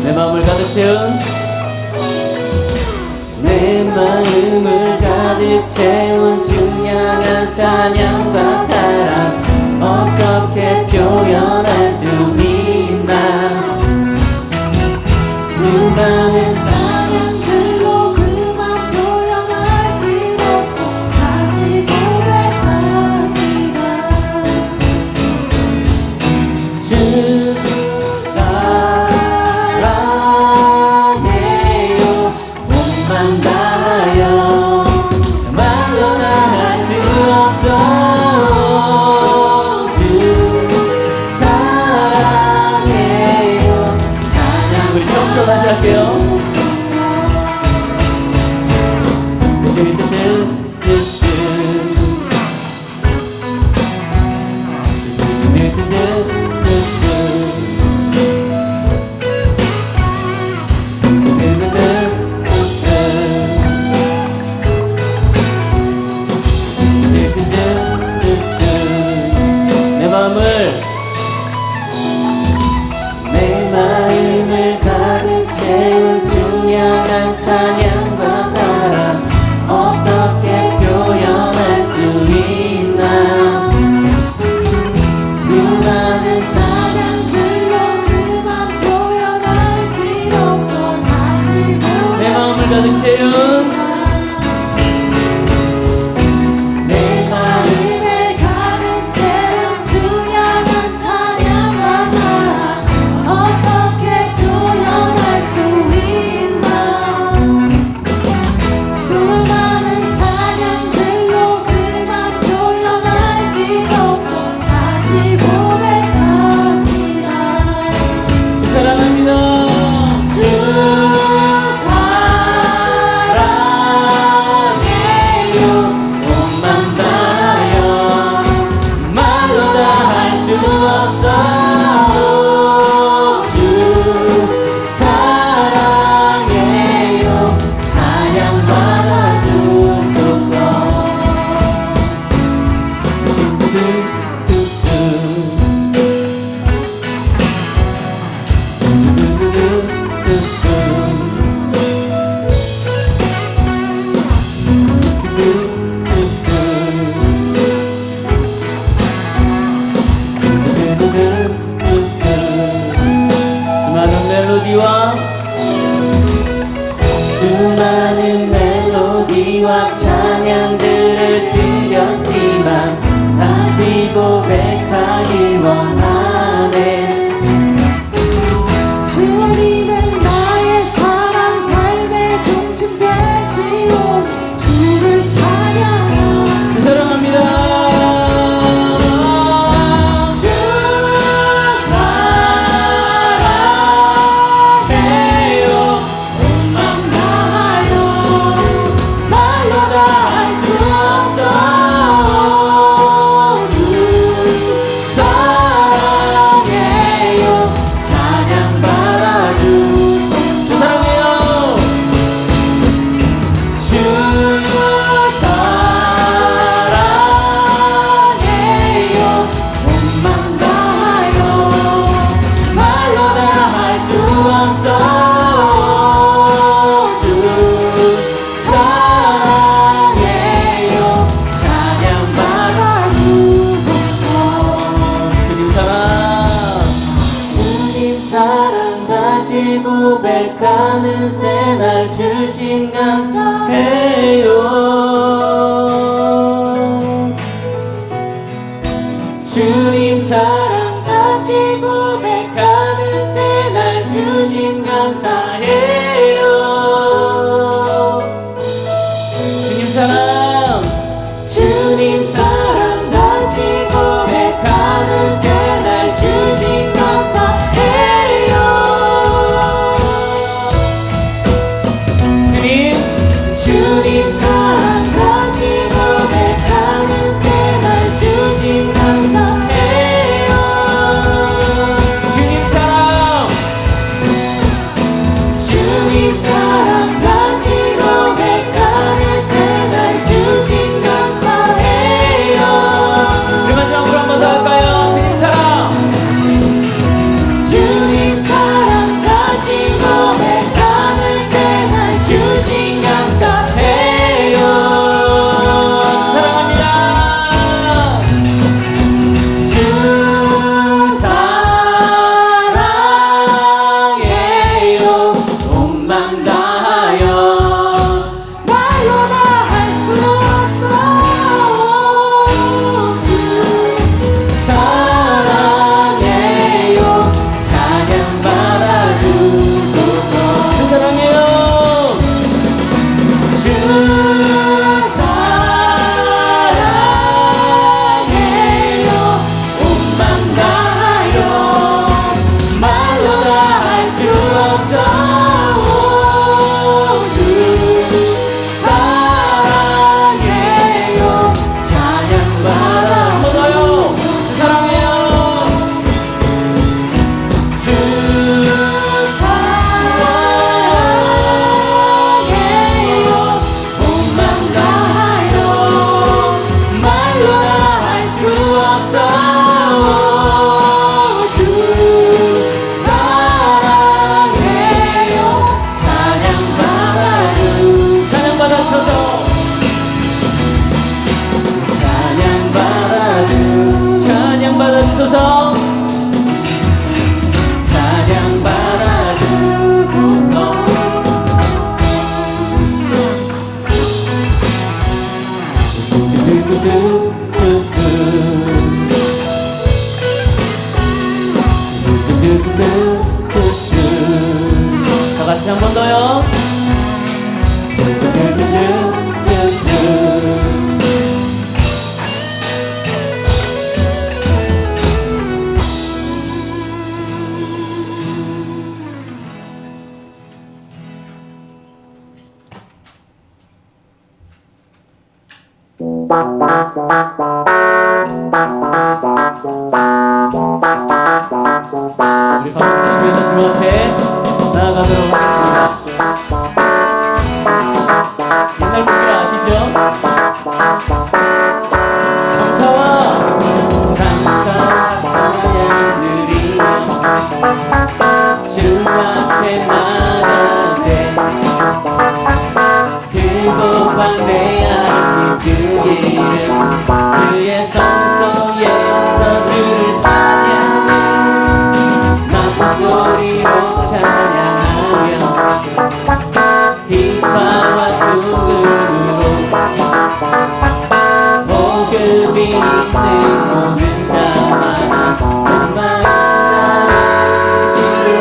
내 마음을 가득 채운 내 마음을 가득 채운 주 향한 찬양과 사랑 어떻게 표현할 수 있나. 수많은 찬양들로 그만 표현할 길 없어 다시 고백합니다. 주 사랑해요. 몸만 다하여 말로 다 할 수 없어. 주 사랑해요. 찬양. 우리 처음부터 다시 할게요. 내 마음을 가득 채운 주 향한 찬양과 사랑 어떻게 표현할 수 있나. 수많은 찬양들로 그만 표현할 길 없어 다시 내 마음을 가득 채운 내 마음을 가득 채운 주 향한 찬양과 사랑 어떻게 표현할 수 있나. 수많은 찬양들로 그만 표현할 길 없어 다시 고백합니다. 주 사랑합니다. 주 사랑해요. 몸만 다하여 말로 다 할 수 없어. 주 사랑해요. 찬양 받아주소서. 수많은 멜로디와 찬양들을 드렸지만 다시 고백하기 원하네. 주님은 나의 사랑 삶의 중심 되시오니 주를 찬양하며 주 사랑합니다. 주 사랑해요. 몸만 다하여 말로 다 할 수 없어. 주 사랑해요. 다 같이 한 번 더요. 우리 박수 치면서 주님 앞에 나아가도록 하겠습니다. 옛날 분위기 아시죠? 감사와 찬양 드리며 주 앞에 나가세 크고 방대하신 주 이름 그의 성소에서 주를 찬양해 소리로 찬양하며 비파와 수금으로 복음이 있는 모든 자마다 온 마음을 주를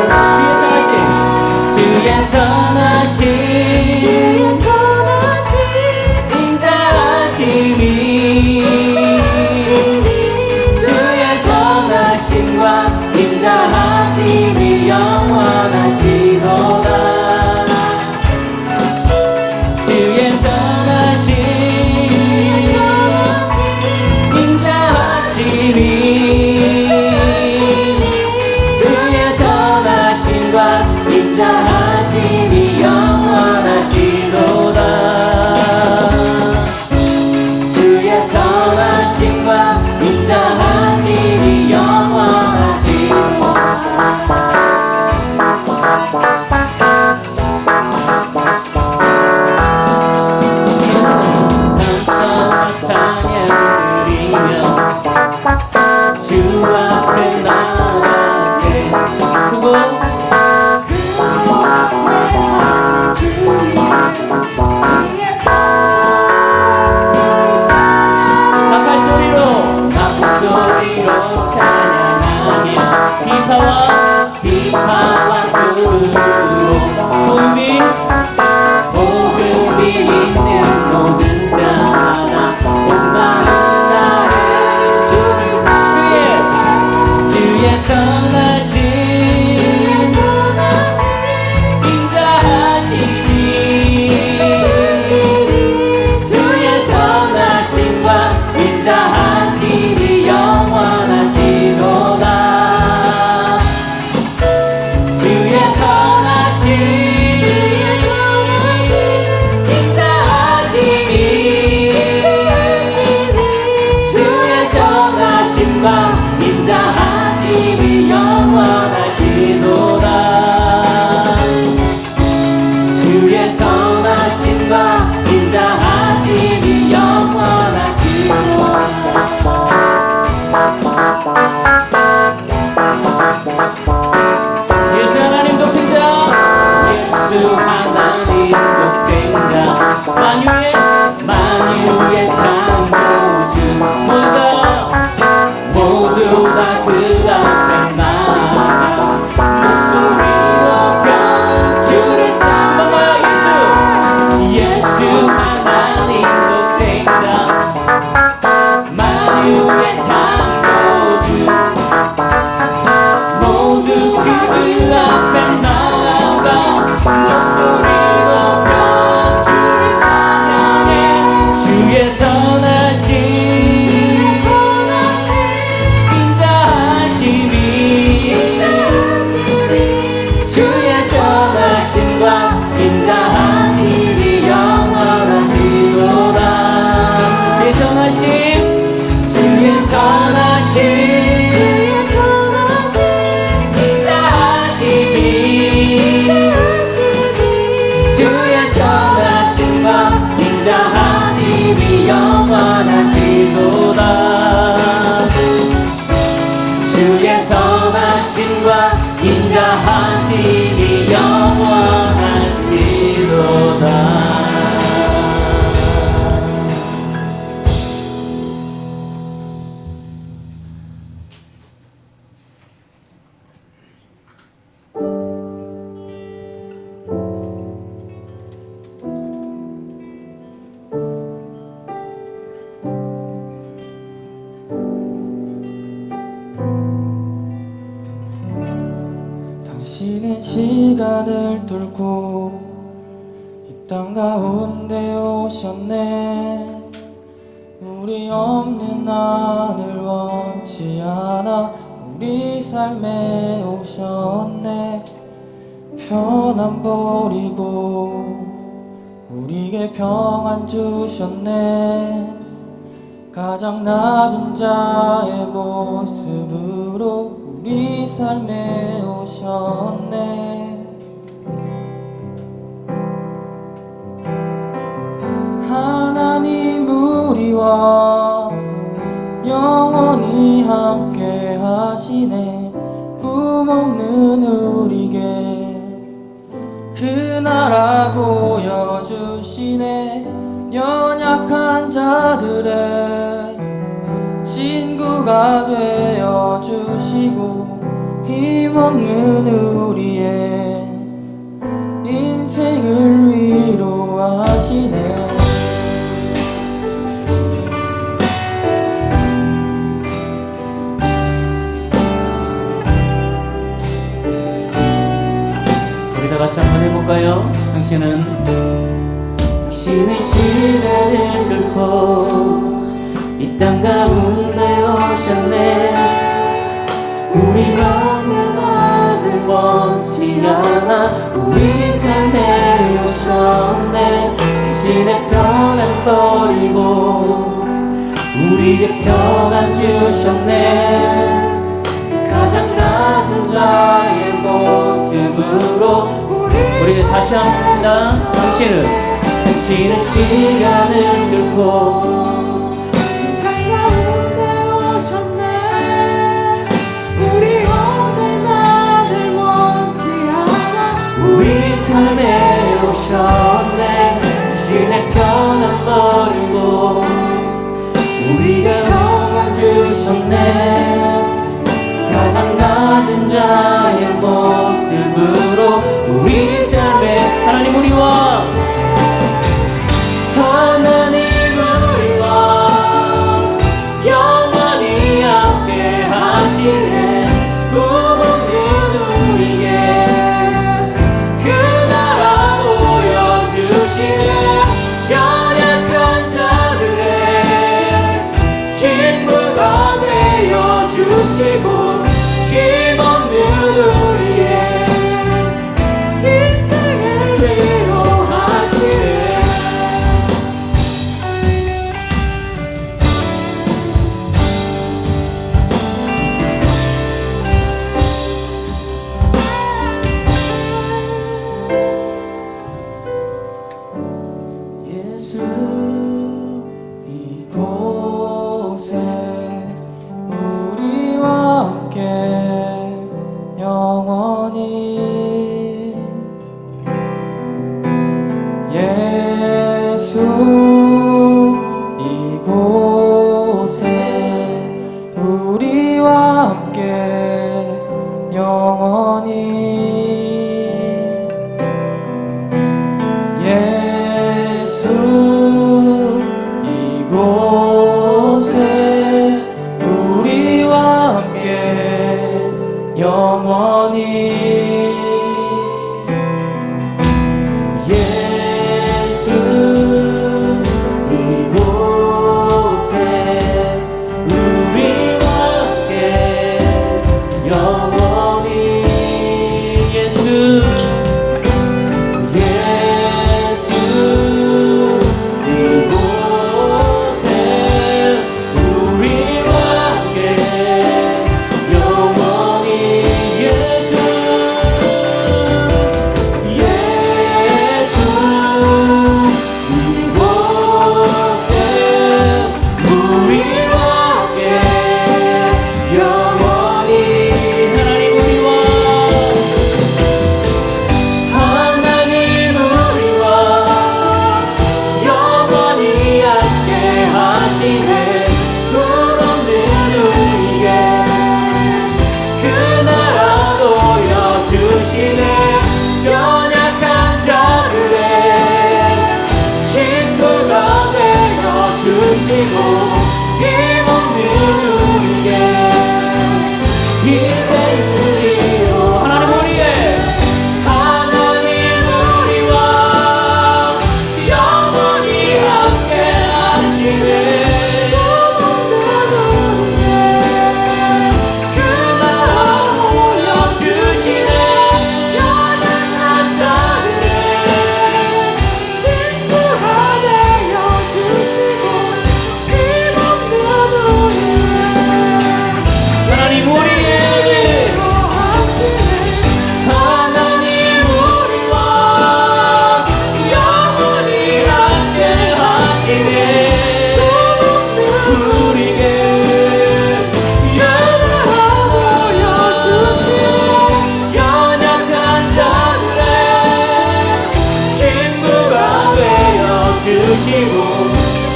주의 선하신 인자하심이 주의 선하심과 인자하심이 영원하시도다. 주의 선하심 인자하심이 주의 선하심과 인자하심이 영원하시도다. 주의 선하심과 인자하심이 영원하시도다. 주 앞에 나가세 크고 방대하신 주 이름 나팔 소리로 찬양하며 비파와 수금으로 복음이 있는 모든 자마다 온 마음 주의 선하심 인자하심이 주의 선하심과 인자하심이 영원하시도다. 주의 선하심 인자하심이 주의 선하심과 인자하심이 영원하시도다. 주의 선하심과 인자하심이 영원하시도다. 예수 하나님 독생자 예수 하나님 독생자 만유의 창조주 모두 다 그 앞에 나아가 목소리 높여 주를 찬양하여 예수 하나님 독생자 만유의 창조주 모두 그 앞에 나아가 목소리 높여 주를 찬양해 주의 선하심 주의 선하심과 인자하심이 영원하시도다. 주의 선하심 주의 선하심 인자하심이 주의 선하심과 인자하심이 영원하시도다. 주의 선하심과 인자하심이 영원하시도다. 시간을 뚫고 이 땅 가운데 오셨네. 우리 없는 나를 원치 않아 우리 삶에 오셨네. 편안 버리고 우리에게 평안 주셨네. 가장 낮은 자의 모습으로 우리 삶에 오셨네. 하나님 우리와 영원히 함께 하시네. 꿈없는 우리에게 그 나라 보여주시네. 연약한 자들의 친구가 되어주시고 힘없는 우리의 인생을 위로하시네. 우리 다 같이 한번 해볼까요? 당신은 시간을 뚫고 이 땅 가운데 오셨네. 우리 없는 아들 원치 않아 우리 삶에 오셨네. 자신의 편안 버리고 우리에게 평안 주셨네. 가장 낮은 자의 모습으로 우리 다시 한번 당신은 시간을 뚫고 이 땅 가운데 오셨네. 우리 없는 아들 원치 않아 우리 삶에 오셨네. 자신의 편안 버리고 우리가 평안 주셨네. 가장 낮은 자의 모습으로 우리 삶에 하나님 우리와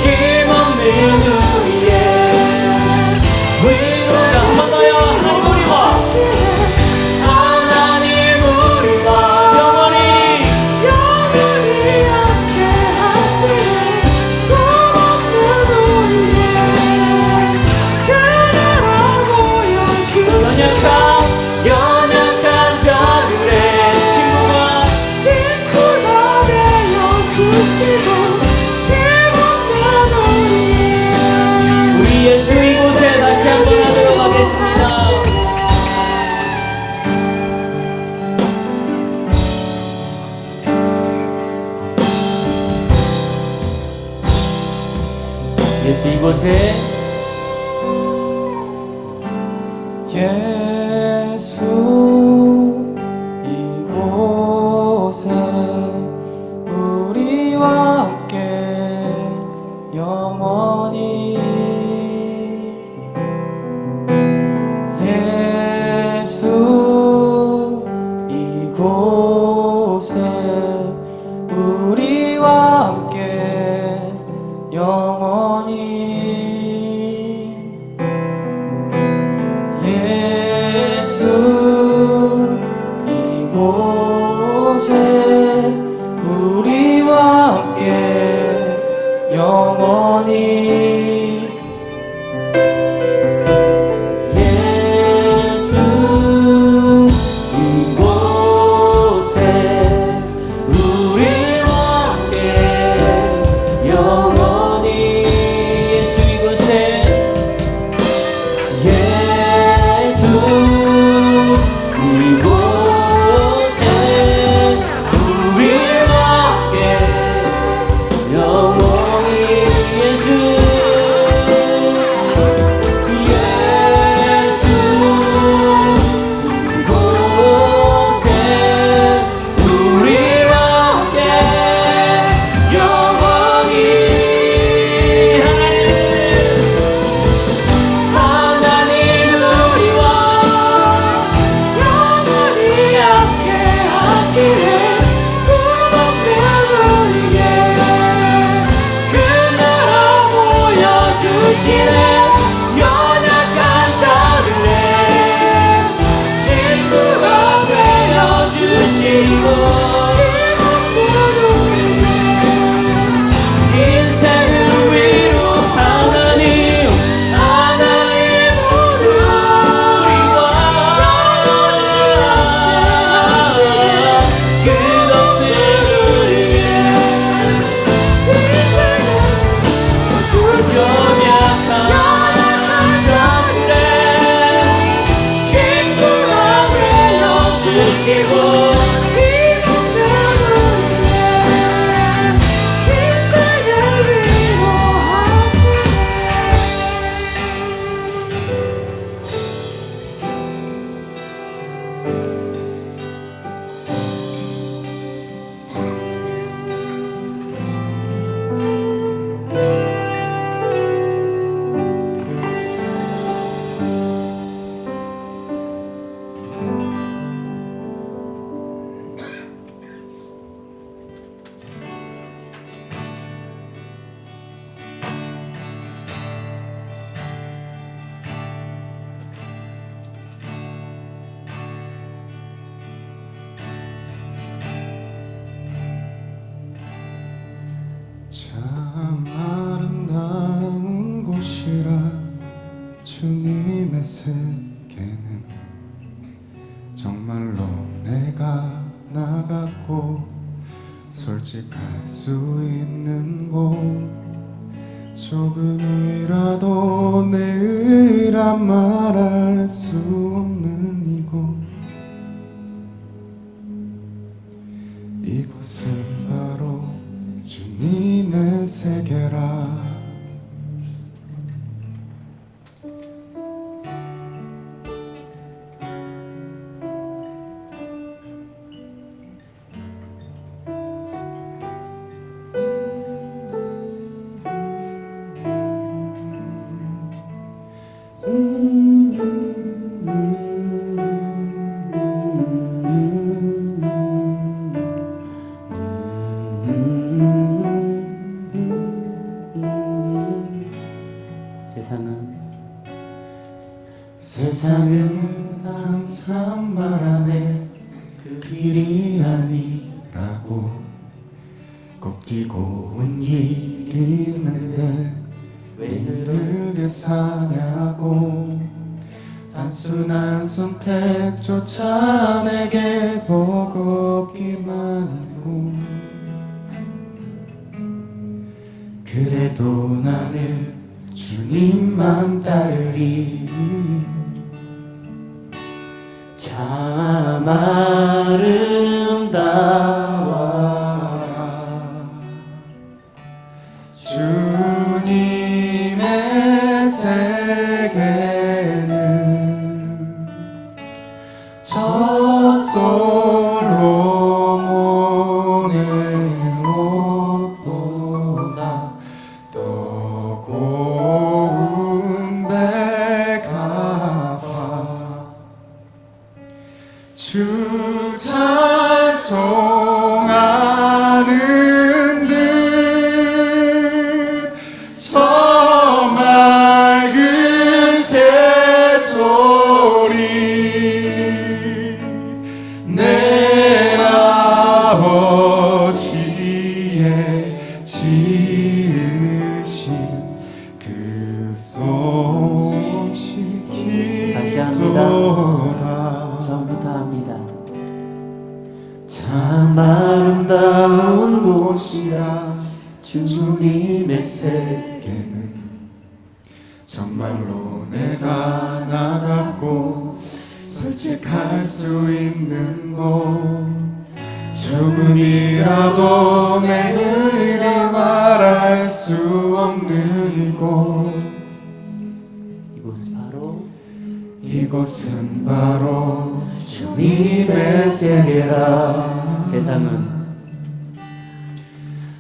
힘없는 우리의 위로가 한 번 더요. 하나님 우리와 영원히 함께 하시네 꿈없는 우리의 그나라 보여주시네 연약한 자들의 친구가 되어주시고 힘없는 우리의 우리 예수 이곳에 다시 한번 하도록 하겠습니다. 예수 이곳에 예수 이곳에 우리와 함께 영원히 예수 이곳에 우리와 함께 영원히 예수 이곳에 우리와 함께 영원히 예수 이곳에 우리와 함께 영원히 예수 이곳에 예수 이곳에 우리와 함께 영원히 예수 이곳에 우리와 함께 영원히 하나님 우리와 영원히 함께 하시네 꿈없는 우리의 그 나라 보여주시네 연약한 자들의 친구가 되어주시고 인생을 위로하나님 끝없는 우리의 연약한 자들의 친구가 되어주시고 참 아름다운 곳이라 주님의 세계는 정말로 내가 나갔고 솔직할 수 있는 곳 조금이라도 내일이란 말할 수 없는 이곳 이곳은 바로 주님의 세계라 세상은 항상 말하네 그 길이 아니라고 꼭 뛰고 온 길이 있는데 왜 힘들게 사냐고 단순한 선택조차 내게 버겁기만 하고 그래도 나는 주님만 따르리 참 아름다워라 주님의 세계는 저 솔로몬의 옷보다 더 고운 배가 주 찬송하는 듯 저 맑은 새소리 내 아버지의 지으신 그 솜씨 다시 합니다. 기도다 처음부터 합니다. 참 아름다운 곳이라 주님의 세계는 정말로 내가 나갔고 솔직할 수 있는 곳 조금이라도 내 의를 말할 수 없는 이곳은 바로 주님의 세계라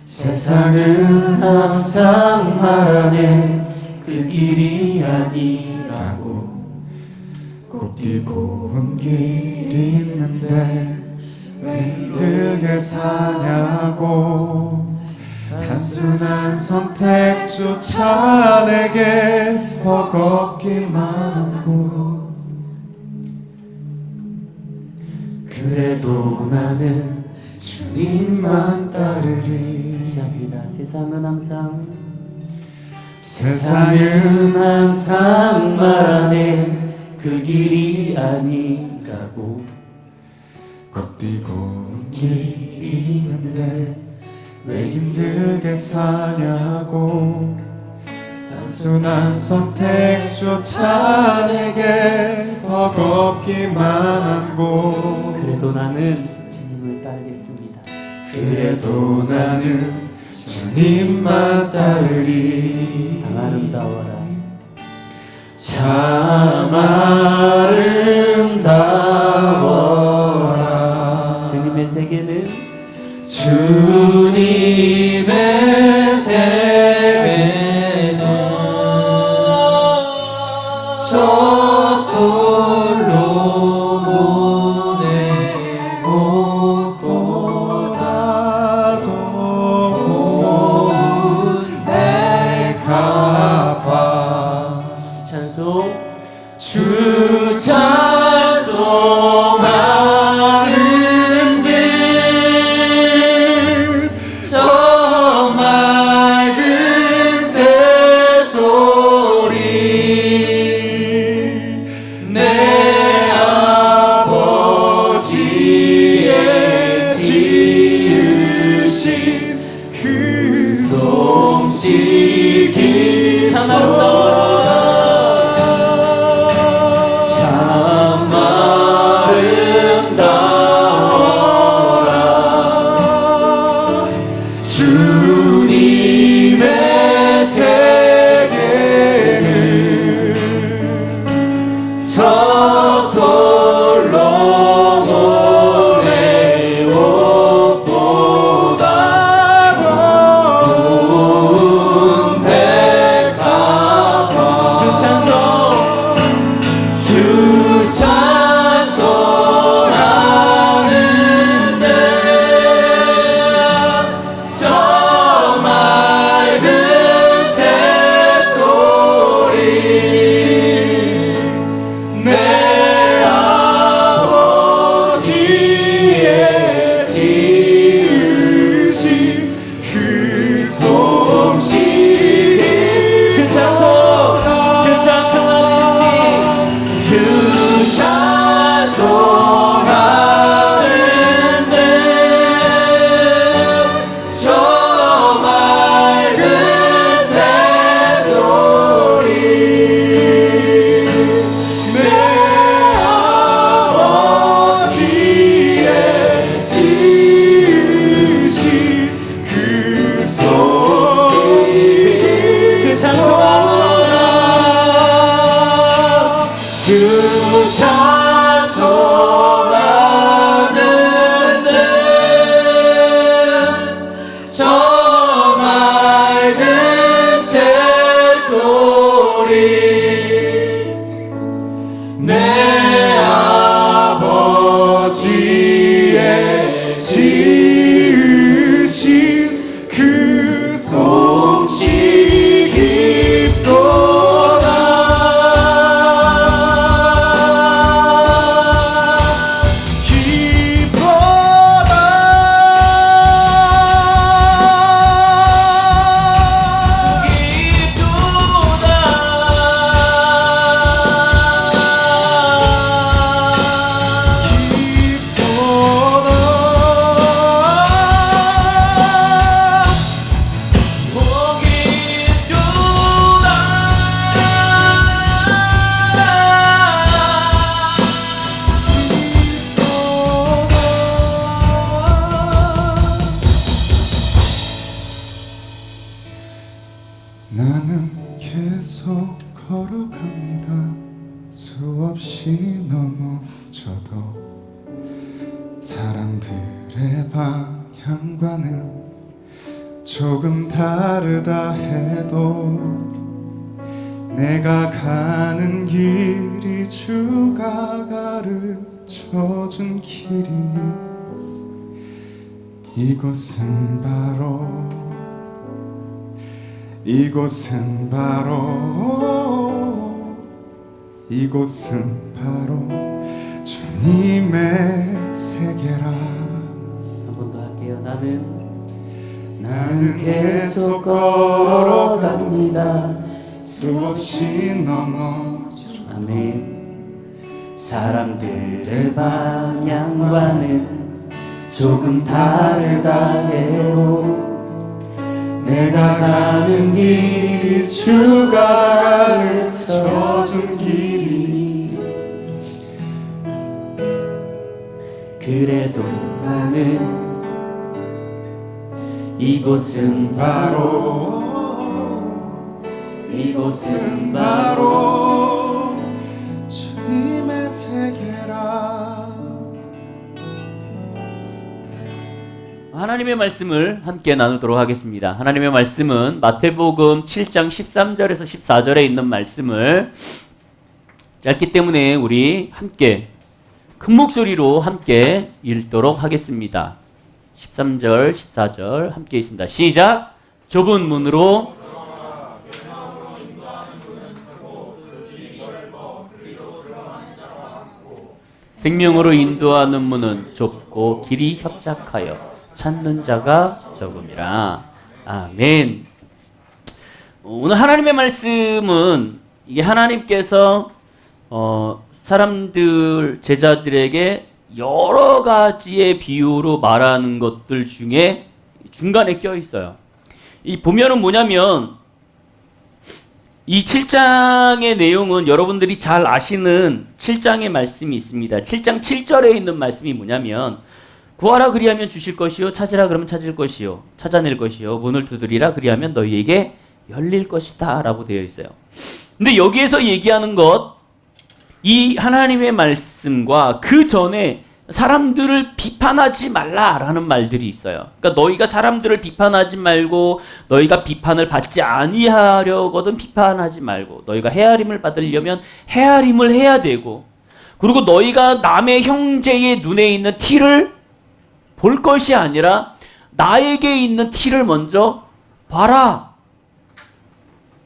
세상은 항상 말하네 그 길이 아니라고 꼭 뛰고 온 길이 있는데 왜 힘들게 사냐고 단순한 선택조차 내게 버겁기만 하고 그래도 나는 주님만 따르리 시작합니다. 세상은 항상 말하네 그 길이 아니라고 꼭 뛰고 온 길이 있는데 왜 힘들게 사냐고 단순한 선택조차 내게 버겁기만 하고 그래도 나는 주님을 따르겠습니다. 그래도 나는 주님만 따르리 참 아름다워라 참 아름다워라 주님의 세계는 주님의 세계는 저 솔로몬의 옷보다 더 고운 백합화 찬송 주 찬송하는 듯 저 맑은 새소리 내 아버지의 지으신 그 솜씨 참 아름다워라 참 아름다워라 주님의 세계는 저 솔로몬의 옷보다 더 고운 백합화 주를 찬송하노라. 주 찬송하는데 저 맑은 새소리 내 아버지의 지으신 그 솜씨 깊도다. 나는 계속 걸어갑니다. 수없이 넘어져도 사람들의 방향과는 조금 다르다 해도 내가 가는 길이 주가 가르쳐준 길이니 이곳은 바로 주님의 세계라. 한 번 더 할게요. 나는 계속 걸어갑니다. 수없이 넘어져 아멘. 사람들의 방향과는 조금 다르다 해도 내가 가는 길이 주가 가르쳐준 길이 그래서 나는 이곳은 바로 주님의 세계라. 하나님의 말씀을 함께 나누도록 하겠습니다. 하나님의 말씀은 마태복음 7장 13절에서 14절에 있는 말씀을 짧기 때문에 우리 함께 큰 목소리로 함께 읽도록 하겠습니다. 13절, 14절 함께 있습니다. 시작! 좁은 문으로 생명으로 인도하는 문은 좁고 길이 협착하여 찾는 자가 적음이라. 아멘. 오늘 하나님의 말씀은 이게 하나님께서 사람들 제자들에게 여러 가지의 비유로 말하는 것들 중에 중간에 껴 있어요. 이 보면은 뭐냐면 이 7장의 내용은 여러분들이 잘 아시는 7장의 말씀이 있습니다. 7장 7절에 있는 말씀이 뭐냐면 구하라 그리하면 주실 것이요 찾으라 그러면 찾을 것이요 찾아낼 것이요 문을 두드리라 그리하면 너희에게 열릴 것이다 라고 되어 있어요. 근데 여기에서 얘기하는 것 이 하나님의 말씀과 그 전에 사람들을 비판하지 말라라는 말들이 있어요. 그러니까 너희가 사람들을 비판하지 말고 너희가 비판을 받지 아니하려거든 비판하지 말고 너희가 헤아림을 받으려면 헤아림을 해야 되고 그리고 너희가 남의 형제의 눈에 있는 티를 볼 것이 아니라 나에게 있는 티를 먼저 봐라.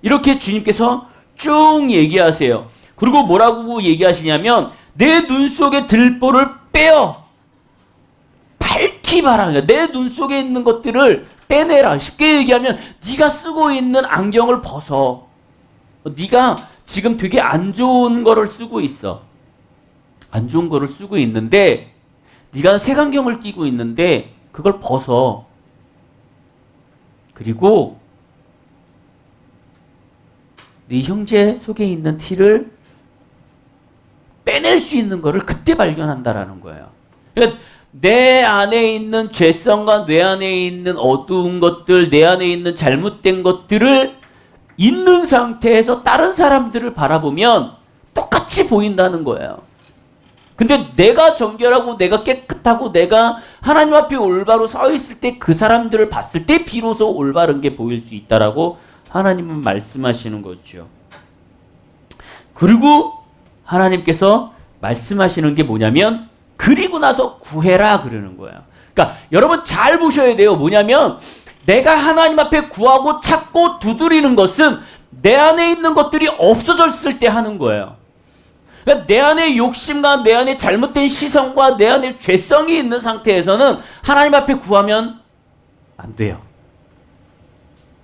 이렇게 주님께서 쭉 얘기하세요. 그리고 뭐라고 얘기하시냐면 내 눈 속에 들보를 빼어 밝히 봐라. 내 눈 속에 있는 것들을 빼내라. 쉽게 얘기하면 네가 쓰고 있는 안경을 벗어. 네가 지금 되게 안 좋은 거를 쓰고 있어. 안 좋은 거를 쓰고 있는데 네가 색안경을 끼고 있는데 그걸 벗어. 그리고 네 형제 속에 있는 티를 빼낼 수 있는 거를 그때 발견한다라는 거예요. 그러니까 내 안에 있는 죄성과 내 안에 있는 어두운 것들, 내 안에 있는 잘못된 것들을 있는 상태에서 다른 사람들을 바라보면 똑같이 보인다는 거예요. 근데 내가 정결하고 내가 깨끗하고 내가 하나님 앞에 올바로 서 있을 때 그 사람들을 봤을 때 비로소 올바른 게 보일 수 있다라고 하나님은 말씀하시는 거죠. 그리고 하나님께서 말씀하시는 게 뭐냐면 그리고 나서 구해라 그러는 거예요. 그러니까 여러분 잘 보셔야 돼요. 뭐냐면 내가 하나님 앞에 구하고 찾고 두드리는 것은 내 안에 있는 것들이 없어졌을 때 하는 거예요. 그러니까 내 안에 욕심과 내 안에 잘못된 시선과 내 안에 죄성이 있는 상태에서는 하나님 앞에 구하면 안 돼요.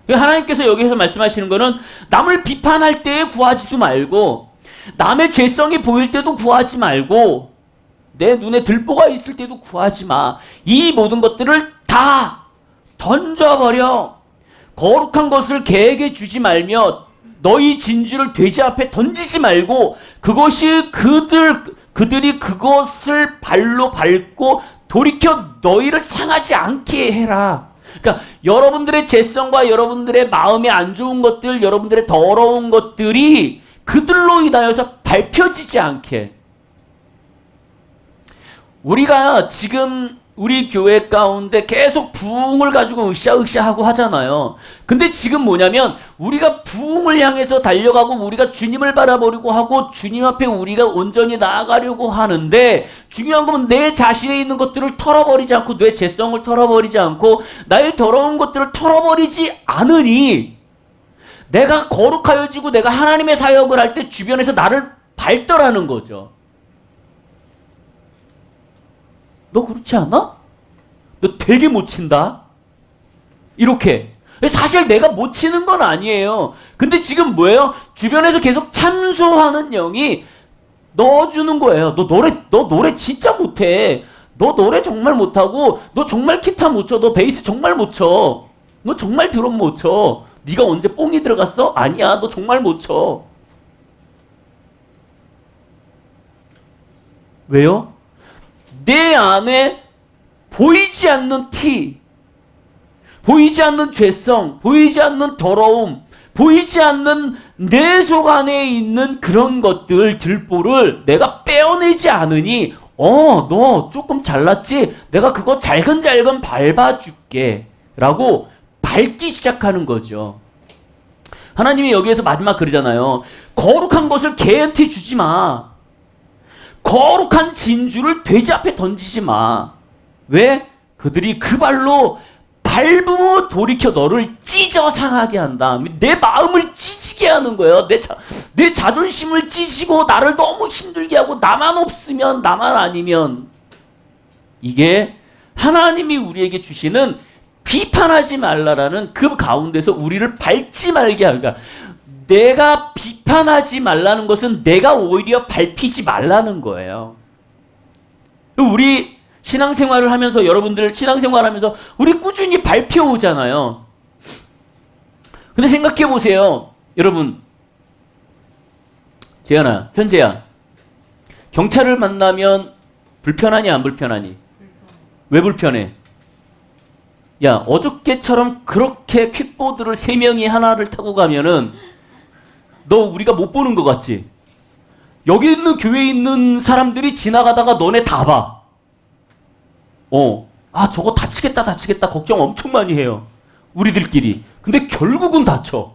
하나님께서 여기서 말씀하시는 거는 남을 비판할 때에 구하지도 말고 남의 죄성이 보일 때도 구하지 말고 내 눈에 들보가 있을 때도 구하지 마. 이 모든 것들을 다 던져버려. 거룩한 것을 개에게 주지 말며 너희 진주를 돼지 앞에 던지지 말고 그것이 그들이 그것을 발로 밟고 돌이켜 너희를 상하지 않게 해라. 그러니까 여러분들의 죄성과 여러분들의 마음에 안 좋은 것들, 여러분들의 더러운 것들이 그들로 인하여서 밟혀지지 않게. 우리가 지금 우리 교회 가운데 계속 부흥을 가지고 으쌰으쌰하고 하잖아요. 근데 지금 뭐냐면 우리가 부흥을 향해서 달려가고 우리가 주님을 바라보려고 하고 주님 앞에 우리가 온전히 나아가려고 하는데 중요한 건 내 자신에 있는 것들을 털어버리지 않고 내 죄성을 털어버리지 않고 나의 더러운 것들을 털어버리지 않으니 내가 거룩하여지고 내가 하나님의 사역을 할 때 주변에서 나를 밟더라는 거죠. 너 그렇지 않아? 너 되게 못 친다? 이렇게. 사실 내가 못 치는 건 아니에요. 근데 지금 뭐예요? 주변에서 계속 참소하는 영이 넣어주는 거예요. 너 노래 진짜 못해. 너 노래 정말 못하고, 너 정말 기타 못 쳐. 너 베이스 정말 못 쳐. 너 정말 드럼 못 쳐. 네가 언제 뽕이 들어갔어? 아니야. 너 정말 못 쳐. 왜요? 내 안에 보이지 않는 티, 보이지 않는 죄성, 보이지 않는 더러움, 보이지 않는 내 속 안에 있는 그런 것들, 들보를 내가 빼어내지 않으니 너 조금 잘났지? 내가 그거 잘근잘근 밟아줄게 라고 밟기 시작하는 거죠. 하나님이 여기에서 마지막 그러잖아요. 거룩한 것을 개한테 주지 마. 거룩한 진주를 돼지 앞에 던지지 마. 왜? 그들이 그 발로 밟으며 돌이켜 너를 찢어 상하게 한다. 내 마음을 찢게 하는 거예요. 내 자존심을 찢고 나를 너무 힘들게 하고 나만 없으면 나만 아니면. 이게 하나님이 우리에게 주시는 비판하지 말라라는 그 가운데서 우리를 밟지 말게 하는 거야. 내가 비판하지 말라는 것은 내가 오히려 밟히지 말라는 거예요. 우리 신앙생활을 하면서 여러분들 신앙생활하면서 우리 꾸준히 밟혀오잖아요. 근데 생각해 보세요. 여러분, 재현아, 현재야, 경찰을 만나면 불편하니 안 불편하니? 왜 불편해? 야, 어저께처럼 그렇게 퀵보드를 3명이 하나를 타고 가면은 너 우리가 못 보는 것 같지? 여기 있는 교회에 있는 사람들이 지나가다가 너네 다 봐. 저거 다치겠다 걱정 엄청 많이 해요. 우리들끼리. 근데 결국은 다쳐.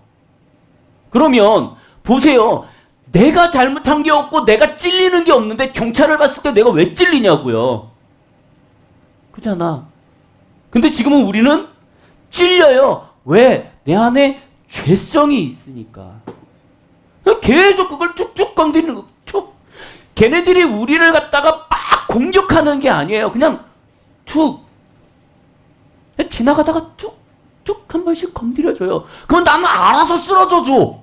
그러면 보세요. 내가 잘못한 게 없고 내가 찔리는 게 없는데 경찰을 봤을 때 내가 왜 찔리냐고요. 그잖아. 근데 지금은 우리는 찔려요. 왜? 내 안에 죄성이 있으니까. 계속 그걸 툭툭 건드리는 거. 툭. 걔네들이 우리를 갖다가 막 공격하는 게 아니에요. 그냥 툭. 지나가다가 툭툭 한 번씩 건드려줘요. 그럼 나는 알아서 쓰러져줘.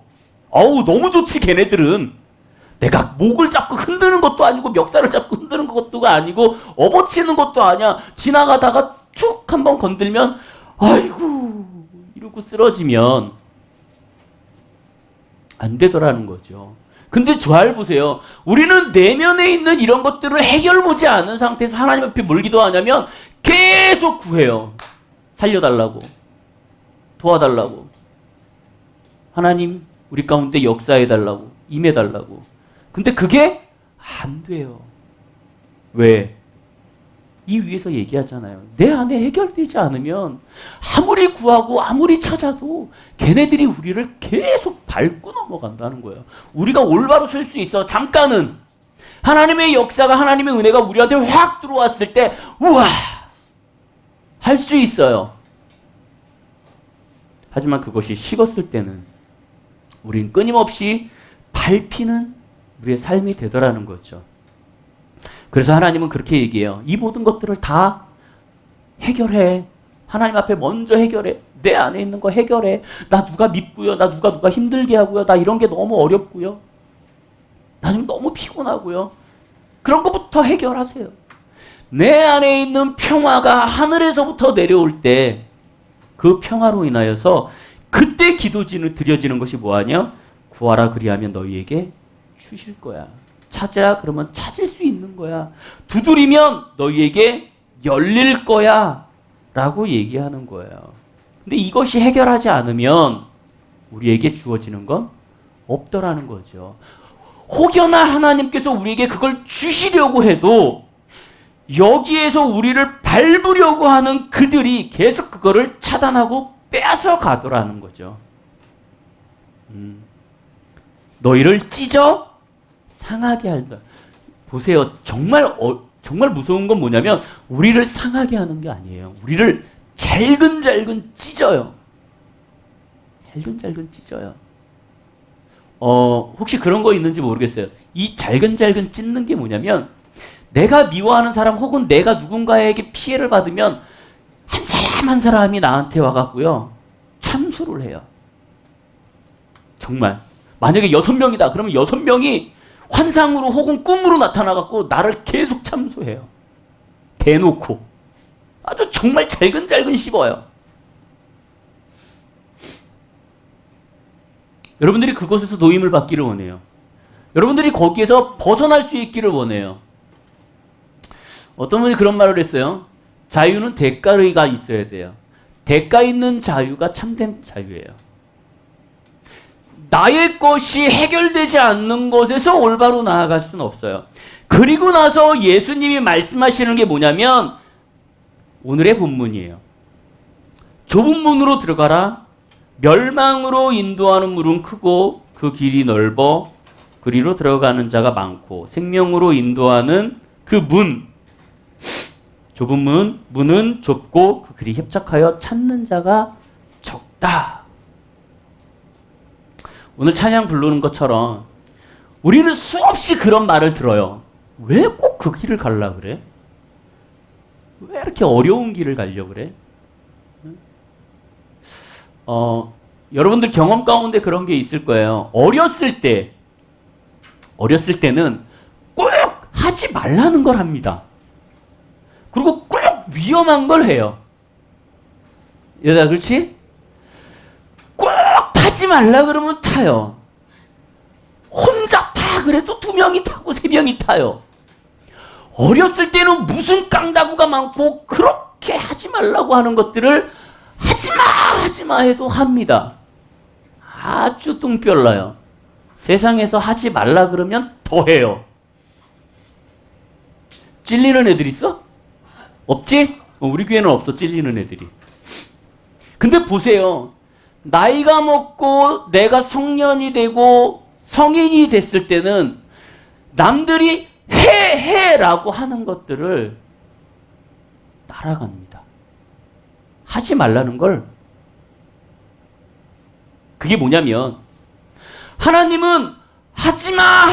어우, 너무 좋지 걔네들은. 내가 목을 잡고 흔드는 것도 아니고 멱살을 잡고 흔드는 것도 아니고 업어치는 것도 아니야. 지나가다가 툭 한 번 건들면 아이고 이러고 쓰러지면 안 되더라는 거죠. 근데 잘 보세요. 우리는 내면에 있는 이런 것들을 해결보지 않은 상태에서 하나님 앞에 뭘 기도하냐면 계속 구해요. 살려달라고. 도와달라고. 하나님 우리 가운데 역사해달라고, 임해달라고. 근데 그게 안 돼요. 왜? 이 위에서 얘기하잖아요. 내 안에 해결되지 않으면 아무리 구하고 아무리 찾아도 걔네들이 우리를 계속 밟고 넘어간다는 거예요. 우리가 올바로 설 수 있어. 잠깐은. 하나님의 역사가, 하나님의 은혜가 우리한테 확 들어왔을 때 우와! 할 수 있어요. 하지만 그것이 식었을 때는 우린 끊임없이 밟히는 우리의 삶이 되더라는 거죠. 그래서 하나님은 그렇게 얘기해요. 이 모든 것들을 다 해결해. 하나님 앞에 먼저 해결해. 내 안에 있는 거 해결해. 나 누가 밉고요. 나 누가 힘들게 하고요. 나 이런 게 너무 어렵고요. 나 지금 너무 피곤하고요. 그런 것부터 해결하세요. 내 안에 있는 평화가 하늘에서부터 내려올 때 그 평화로 인하여서 그때 기도지는 드려지는 것이 뭐하냐? 구하라 그리하면 너희에게 주실 거야. 찾으라 그러면 찾을 수 있는 거야. 두드리면 너희에게 열릴 거야. 라고 얘기하는 거예요. 근데 이것이 해결하지 않으면 우리에게 주어지는 건 없더라는 거죠. 혹여나 하나님께서 우리에게 그걸 주시려고 해도 여기에서 우리를 밟으려고 하는 그들이 계속 그거를 차단하고 빼앗아 가더라는 거죠. 너희를 찢어 상하게 한다. 보세요. 정말 무서운 건 뭐냐면 우리를 상하게 하는 게 아니에요. 우리를 잘근잘근 찢어요. 잘근잘근 찢어요. 혹시 그런 거 있는지 모르겠어요. 이 잘근잘근 찢는 게 뭐냐면 내가 미워하는 사람 혹은 내가 누군가에게 피해를 받으면 한 사람 한 사람이 나한테 와갖고요. 참수를 해요. 정말. 만약에 6명이다. 그러면 6명이 환상으로 혹은 꿈으로 나타나갖고 나를 계속 참수해요. 대놓고. 아주 정말 잘근잘근 씹어요. 여러분들이 그곳에서 노임을 받기를 원해요. 여러분들이 거기에서 벗어날 수 있기를 원해요. 어떤 분이 그런 말을 했어요. 자유는 대가가 있어야 돼요. 대가 있는 자유가 참된 자유예요. 나의 것이 해결되지 않는 것에서 올바로 나아갈 수는 없어요. 그리고 나서 예수님이 말씀하시는 게 뭐냐면 오늘의 본문이에요. 좁은 문으로 들어가라. 멸망으로 인도하는 문은 크고 그 길이 넓어 그리로 들어가는 자가 많고 생명으로 인도하는 그 문, 좁은 문은 좁고 그 길이 협착하여 찾는 자가 적다. 오늘 찬양 부르는 것처럼 우리는 수없이 그런 말을 들어요. 왜 꼭 그 길을 가려고 그래? 왜 이렇게 어려운 길을 가려고 그래? 여러분들 경험 가운데 그런 게 있을 거예요. 어렸을 때는 꼭 하지 말라는 걸 합니다. 그리고 꼭 위험한 걸 해요. 여자 그렇지? 꼭 타지 말라 그러면 타요. 혼자 타 그래도 2명이 타고 3명이 타요. 어렸을 때는 무슨 깡다구가 많고 그렇게 하지 말라고 하는 것들을 하지마 해도 합니다. 아주 뚱별나요. 세상에서 하지 말라 그러면 더 해요. 찔리는 애들 있어? 없지? 우리 교회는 없어. 찔리는 애들이. 근데 보세요. 나이가 먹고 내가 성년이 되고 성인이 됐을 때는 남들이 해라고 하는 것들을 따라갑니다. 하지 말라는 걸. 그게 뭐냐면 하나님은 하지마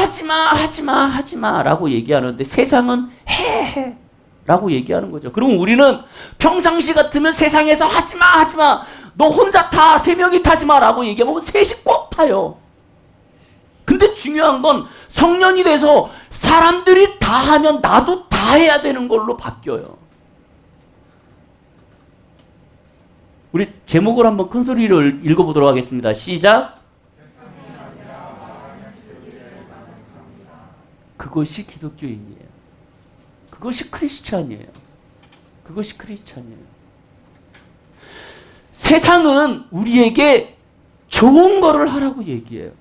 라고 얘기하는데 세상은 해 라고 얘기하는 거죠. 그럼 우리는 평상시 같으면 세상에서 하지마 너 혼자 타 3명이 타지마 라고 얘기하면 셋이 꼭 타요. 근데 중요한 건 성년이 돼서 사람들이 다 하면 나도 다 해야 되는 걸로 바뀌어요. 우리 제목을 한번 큰 소리로 읽어보도록 하겠습니다. 시작. 그것이 기독교인이에요. 그것이 크리스찬이에요. 세상은 우리에게 좋은 거를 하라고 얘기해요.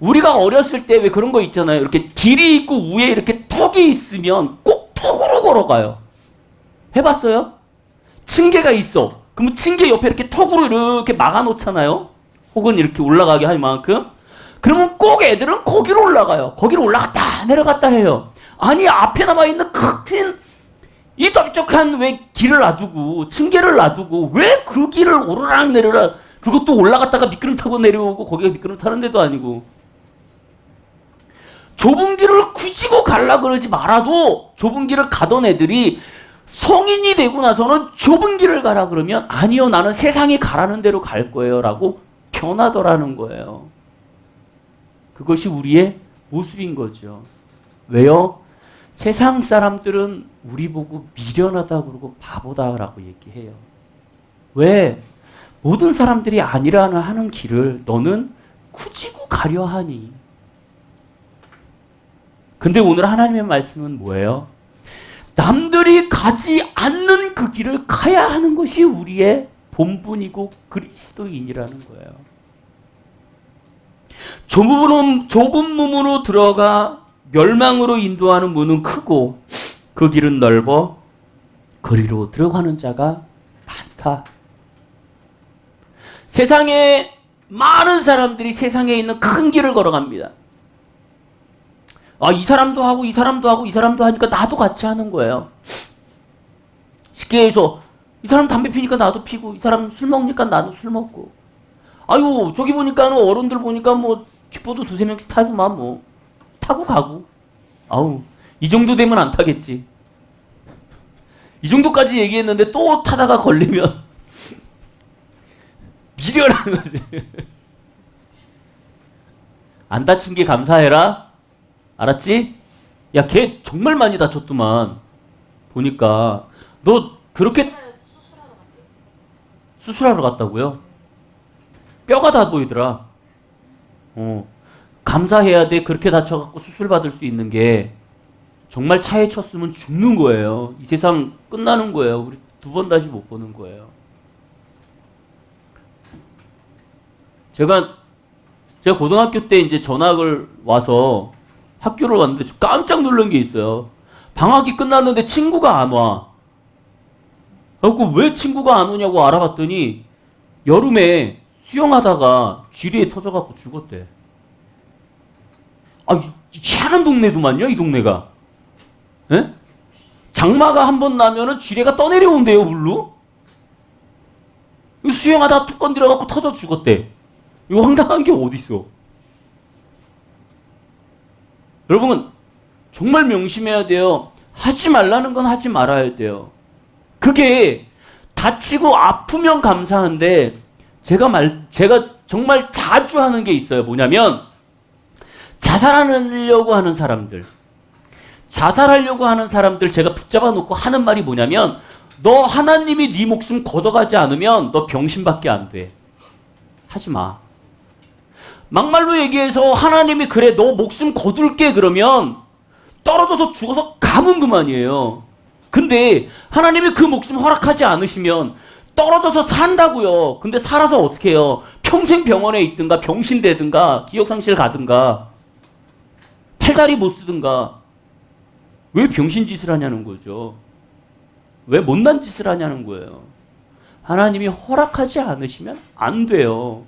우리가 어렸을 때 왜 그런 거 있잖아요. 이렇게 길이 있고 위에 이렇게 턱이 있으면 꼭 턱으로 걸어가요. 해봤어요? 층계가 있어. 그러면 층계 옆에 이렇게 턱으로 이렇게 막아놓잖아요. 혹은 이렇게 올라가게 할 만큼. 그러면 꼭 애들은 거기로 올라가요. 거기로 올라갔다 내려갔다 해요. 아니 앞에 남아있는 큰 이 넓적한 왜 길을 놔두고 층계를 놔두고 왜 그 길을 오르락 내리락 그것도 올라갔다가 미끄럼 타고 내려오고 거기가 미끄럼 타는 데도 아니고 좁은 길을 굳이고 갈라 그러지 말아도 좁은 길을 가던 애들이 성인이 되고 나서는 좁은 길을 가라 그러면 아니요 나는 세상이 가라는 대로 갈 거예요 라고 변하더라는 거예요. 그것이 우리의 모습인 거죠. 왜요? 세상 사람들은 우리 보고 미련하다 그러고 바보다라고 얘기해요. 왜? 모든 사람들이 아니라는 하는 길을 너는 굳이고 가려 하니? 근데 오늘 하나님의 말씀은 뭐예요? 남들이 가지 않는 그 길을 가야 하는 것이 우리의 본분이고 그리스도인이라는 거예요. 좁은 문으로 들어가 멸망으로 인도하는 문은 크고 그 길은 넓어 거리로 들어가는 자가 많다. 세상에 많은 사람들이 세상에 있는 큰 길을 걸어갑니다. 아, 이 사람도 하고 이 사람도 하고 이 사람도 하니까 나도 같이 하는 거예요. 쉽게 해서 이 사람 담배 피니까 나도 피고 이 사람 술 먹으니까 나도 술 먹고 아유 저기 보니까 어른들 보니까 뭐 킥보드 두세 명씩 타고만 뭐 타고 가고 아우 이 정도 되면 안 타겠지. 이 정도까지 얘기했는데 또 타다가 걸리면 미련한 거지. 안 다친 게 감사해라. 알았지? 야, 걔 정말 많이 다쳤더만. 보니까 너 그렇게 수술하러 갔다고요? 뼈가 다 보이더라. 감사해야 돼. 그렇게 다쳐갖고 수술 받을 수 있는 게 정말 차에 쳤으면 죽는 거예요. 이 세상 끝나는 거예요. 우리 두 번 다시 못 보는 거예요. 제가 고등학교 때 이제 전학을 와서 학교를 왔는데 깜짝 놀란 게 있어요. 방학이 끝났는데 친구가 안 와. 그래서 왜 친구가 안 오냐고 알아봤더니 여름에 수영하다가 쥐리에 터져갖고 죽었대. 아, 희한한 동네도만요, 이 동네가. 에? 장마가 한 번 나면은 쥐레가 떠내려온대요, 물로. 수영하다가 툭 건드려갖고 터져 죽었대. 이거 황당한 게 어딨어. 여러분, 정말 명심해야 돼요. 하지 말라는 건 하지 말아야 돼요. 그게 다치고 아프면 감사한데, 제가 정말 자주 하는 게 있어요. 뭐냐면, 자살하려고 하는 사람들 제가 붙잡아 놓고 하는 말이 뭐냐면, 너 하나님이 네 목숨 걷어가지 않으면 너 병신밖에 안 돼. 하지 마. 막말로 얘기해서 하나님이 그래 너 목숨 거둘게 그러면 떨어져서 죽어서 가면 그만이에요. 근데 하나님이 그 목숨 허락하지 않으시면 떨어져서 산다고요. 근데 살아서 어떻게 해요? 평생 병원에 있든가 병신되든가 기억상실 가든가 팔다리 못 쓰든가. 왜 병신 짓을 하냐는 거죠. 왜 못난 짓을 하냐는 거예요. 하나님이 허락하지 않으시면 안 돼요.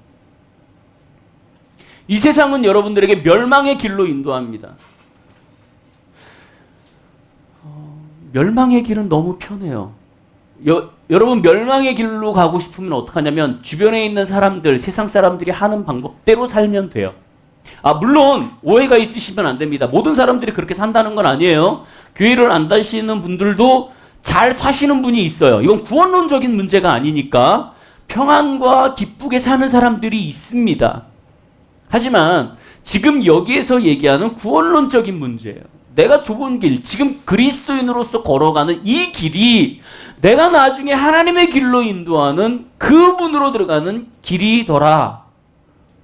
이 세상은 여러분들에게 멸망의 길로 인도합니다. 멸망의 길은 너무 편해요. 여러분 멸망의 길로 가고 싶으면 어떡하냐면 주변에 있는 사람들, 세상 사람들이 하는 방법대로 살면 돼요. 아, 물론 오해가 있으시면 안 됩니다. 모든 사람들이 그렇게 산다는 건 아니에요. 교회를 안 다니시는 분들도 잘 사시는 분이 있어요. 이건 구원론적인 문제가 아니니까 평안과 기쁘게 사는 사람들이 있습니다. 하지만 지금 여기에서 얘기하는 구원론적인 문제예요. 내가 좁은 길, 지금 그리스도인으로서 걸어가는 이 길이 내가 나중에 하나님의 길로 인도하는 그 문으로 들어가는 길이더라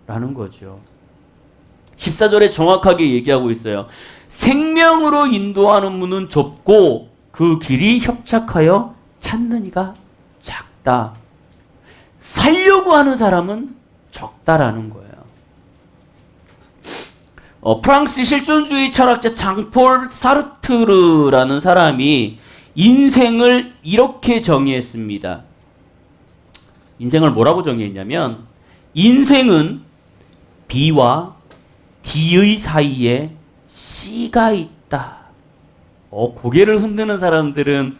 라는 거죠. 14절에 정확하게 얘기하고 있어요. 생명으로 인도하는 문은 좁고 그 길이 협착하여 찾는 이가 작다. 살려고 하는 사람은 적다라는 거예요. 프랑스 실존주의 철학자 장폴 사르트르라는 사람이 인생을 이렇게 정의했습니다. 인생을 뭐라고 정의했냐면 인생은 B와 D의 사이에 C가 있다. 고개를 흔드는 사람들은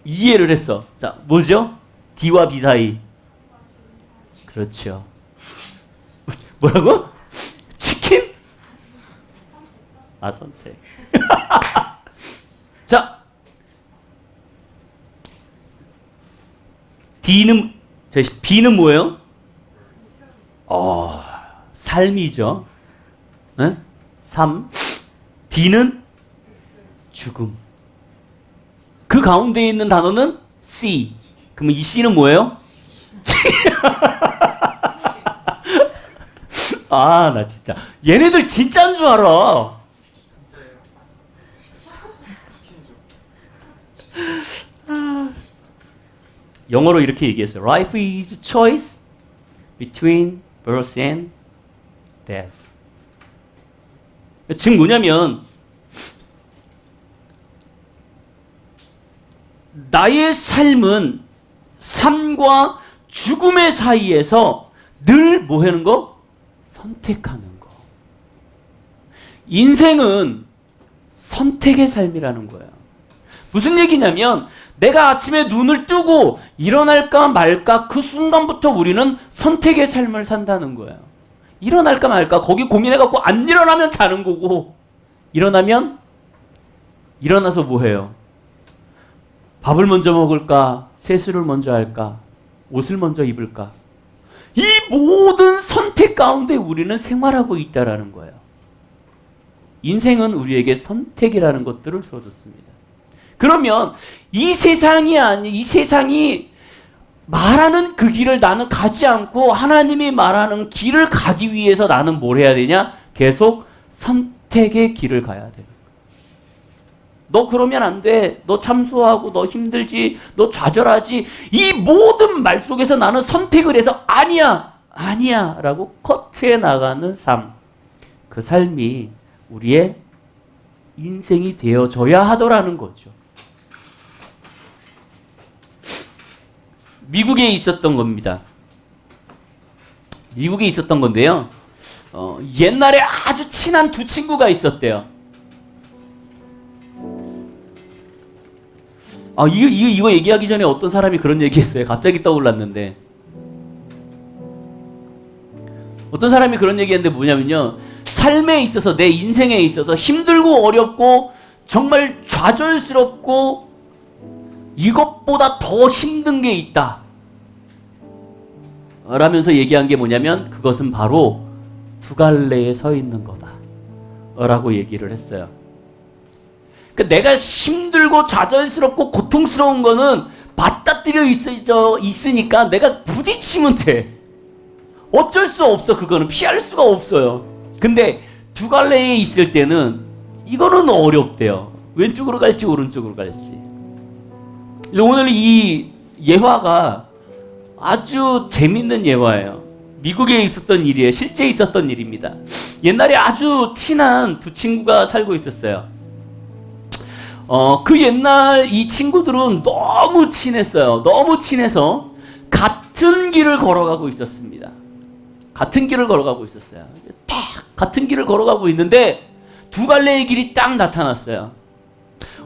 이해를 했어. 자, 뭐죠? D와 B 사이. 그렇죠. 뭐라고? 치킨? 선택. 자, B는 뭐예요? 삶이죠. 네? 삶. D는 죽음. 그 가운데 있는 단어는 C. 그러면 이 C는 뭐예요? 나 진짜. 얘네들 진짜인 줄 알아. 영어로 이렇게 얘기했어요. Life is choice between birth and death. 즉 뭐냐면 나의 삶은 삶과 죽음의 사이에서 늘 뭐 하는 거? 선택하는 거. 인생은 선택의 삶이라는 거예요. 무슨 얘기냐면 내가 아침에 눈을 뜨고 일어날까 말까 그 순간부터 우리는 선택의 삶을 산다는 거예요. 일어날까 말까 거기 고민해갖고 안 일어나면 자는 거고 일어나면 일어나서 뭐 해요? 밥을 먼저 먹을까? 세수를 먼저 할까? 옷을 먼저 입을까? 이 모든 선택 가운데 우리는 생활하고 있다라는 거예요. 인생은 우리에게 선택이라는 것들을 주어줬습니다. 그러면 이 세상이 말하는 그 길을 나는 가지 않고 하나님이 말하는 길을 가기 위해서 나는 뭘 해야 되냐? 계속 선택의 길을 가야 돼. 너 그러면 안 돼. 너 참소하고 너 힘들지. 너 좌절하지. 이 모든 말 속에서 나는 선택을 해서 아니야 라고 커트해 나가는 삶. 그 삶이 우리의 인생이 되어져야 하더라는 거죠. 미국에 있었던 겁니다. 미국에 있었던 건데요. 옛날에 아주 친한 두 친구가 있었대요. 이거 얘기하기 전에 어떤 사람이 그런 얘기했어요. 갑자기 떠올랐는데. 어떤 사람이 그런 얘기했는데 뭐냐면요. 삶에 있어서 내 인생에 있어서 힘들고 어렵고 정말 좌절스럽고 이것보다 더 힘든 게 있다. 라면서 얘기한 게 뭐냐면 그것은 바로 두 갈래에 서 있는 거다. 라고 얘기를 했어요. 그러니까 내가 힘들고 좌절스럽고 고통스러운 거는 받아들여 있으니까 내가 부딪히면 돼. 어쩔 수 없어. 그거는 피할 수가 없어요. 근데 두 갈래에 있을 때는 이거는 어렵대요. 왼쪽으로 갈지 오른쪽으로 갈지. 오늘 이 예화가 아주 재밌는 예화예요. 미국에 있었던 일이에요. 실제 있었던 일입니다. 옛날에 아주 친한 두 친구가 살고 있었어요. 그 옛날 이 친구들은 너무 친했어요. 너무 친해서 같은 길을 걸어가고 있었습니다. 같은 길을 걸어가고 있었어요. 딱 같은 길을 걸어가고 있는데 두 갈래의 길이 딱 나타났어요.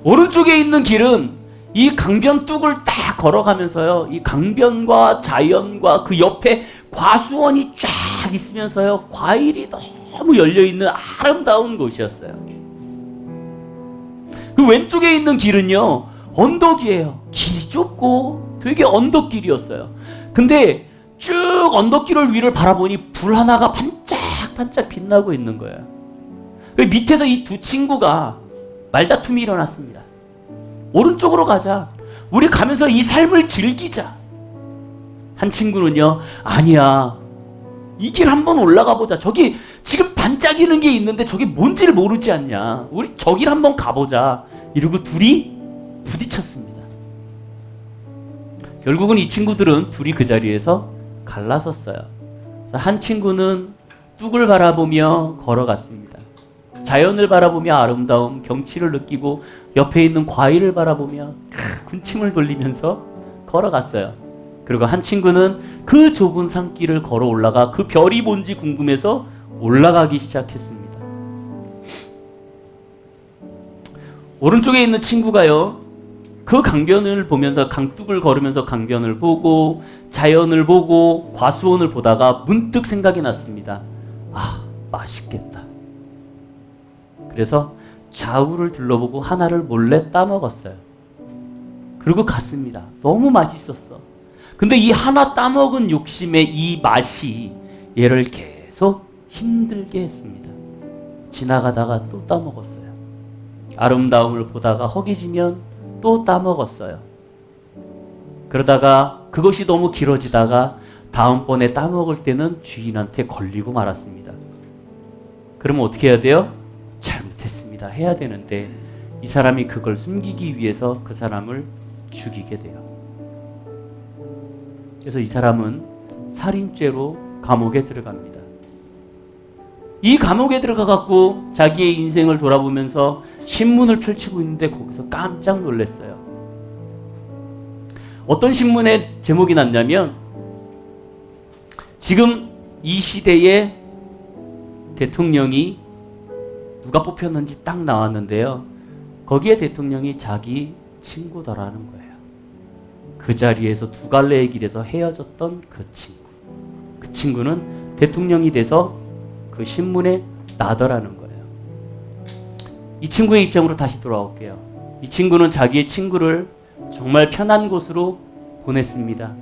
오른쪽에 있는 길은 이 강변 뚝을 딱 걸어가면서요. 이 강변과 자연과 그 옆에 과수원이 쫙 있으면서요. 과일이 너무 열려있는 아름다운 곳이었어요. 그 왼쪽에 있는 길은요. 언덕이에요. 길이 좁고 되게 언덕길이었어요. 근데 쭉 언덕길을 위를 바라보니 불 하나가 반짝반짝 빛나고 있는 거예요. 그 밑에서 이 두 친구가 말다툼이 일어났습니다. 오른쪽으로 가자. 우리 가면서 이 삶을 즐기자. 한 친구는요. 아니야. 이 길 한번 올라가 보자. 저기 지금 반짝이는 게 있는데 저게 뭔지를 모르지 않냐. 우리 저 길 한번 가보자. 이러고 둘이 부딪혔습니다. 결국은 이 친구들은 둘이 그 자리에서 갈라섰어요. 한 친구는 뚝을 바라보며 걸어갔습니다. 자연을 바라보며 아름다움, 경치를 느끼고 옆에 있는 과일을 바라보며 군침을 돌리면서 걸어갔어요. 그리고 한 친구는 그 좁은 산길을 걸어 올라가 그 별이 뭔지 궁금해서 올라가기 시작했습니다. 오른쪽에 있는 친구가요, 그 강변을 보면서 강둑을 걸으면서 강변을 보고 자연을 보고 과수원을 보다가 문득 생각이 났습니다. 아, 맛있겠다. 그래서 좌우를 둘러보고 하나를 몰래 따먹었어요. 그리고 갔습니다. 너무 맛있었어. 근데 이 하나 따먹은 욕심의 이 맛이 얘를 계속 힘들게 했습니다. 지나가다가 또 따먹었어요. 아름다움을 보다가 허기지면 또 따먹었어요. 그러다가 그것이 너무 길어지다가 다음번에 따먹을 때는 주인한테 걸리고 말았습니다. 그러면 어떻게 해야 돼요? 잘못했습니다. 해야 되는데 이 사람이 그걸 숨기기 위해서 그 사람을 죽이게 돼요. 그래서 이 사람은 살인죄로 감옥에 들어갑니다. 이 감옥에 들어가갖고 자기의 인생을 돌아보면서 신문을 펼치고 있는데 거기서 깜짝 놀랐어요. 어떤 신문에 제목이 났냐면 지금 이 시대의 대통령이 누가 뽑혔는지 딱 나왔는데요. 거기에 대통령이 자기 친구더라는 거예요. 그 자리에서 두 갈래의 길에서 헤어졌던 그 친구. 그 친구는 대통령이 돼서 그 신문에 나더라는 거예요. 이 친구의 입장으로 다시 돌아올게요. 이 친구는 자기의 친구를 정말 편한 곳으로 보냈습니다.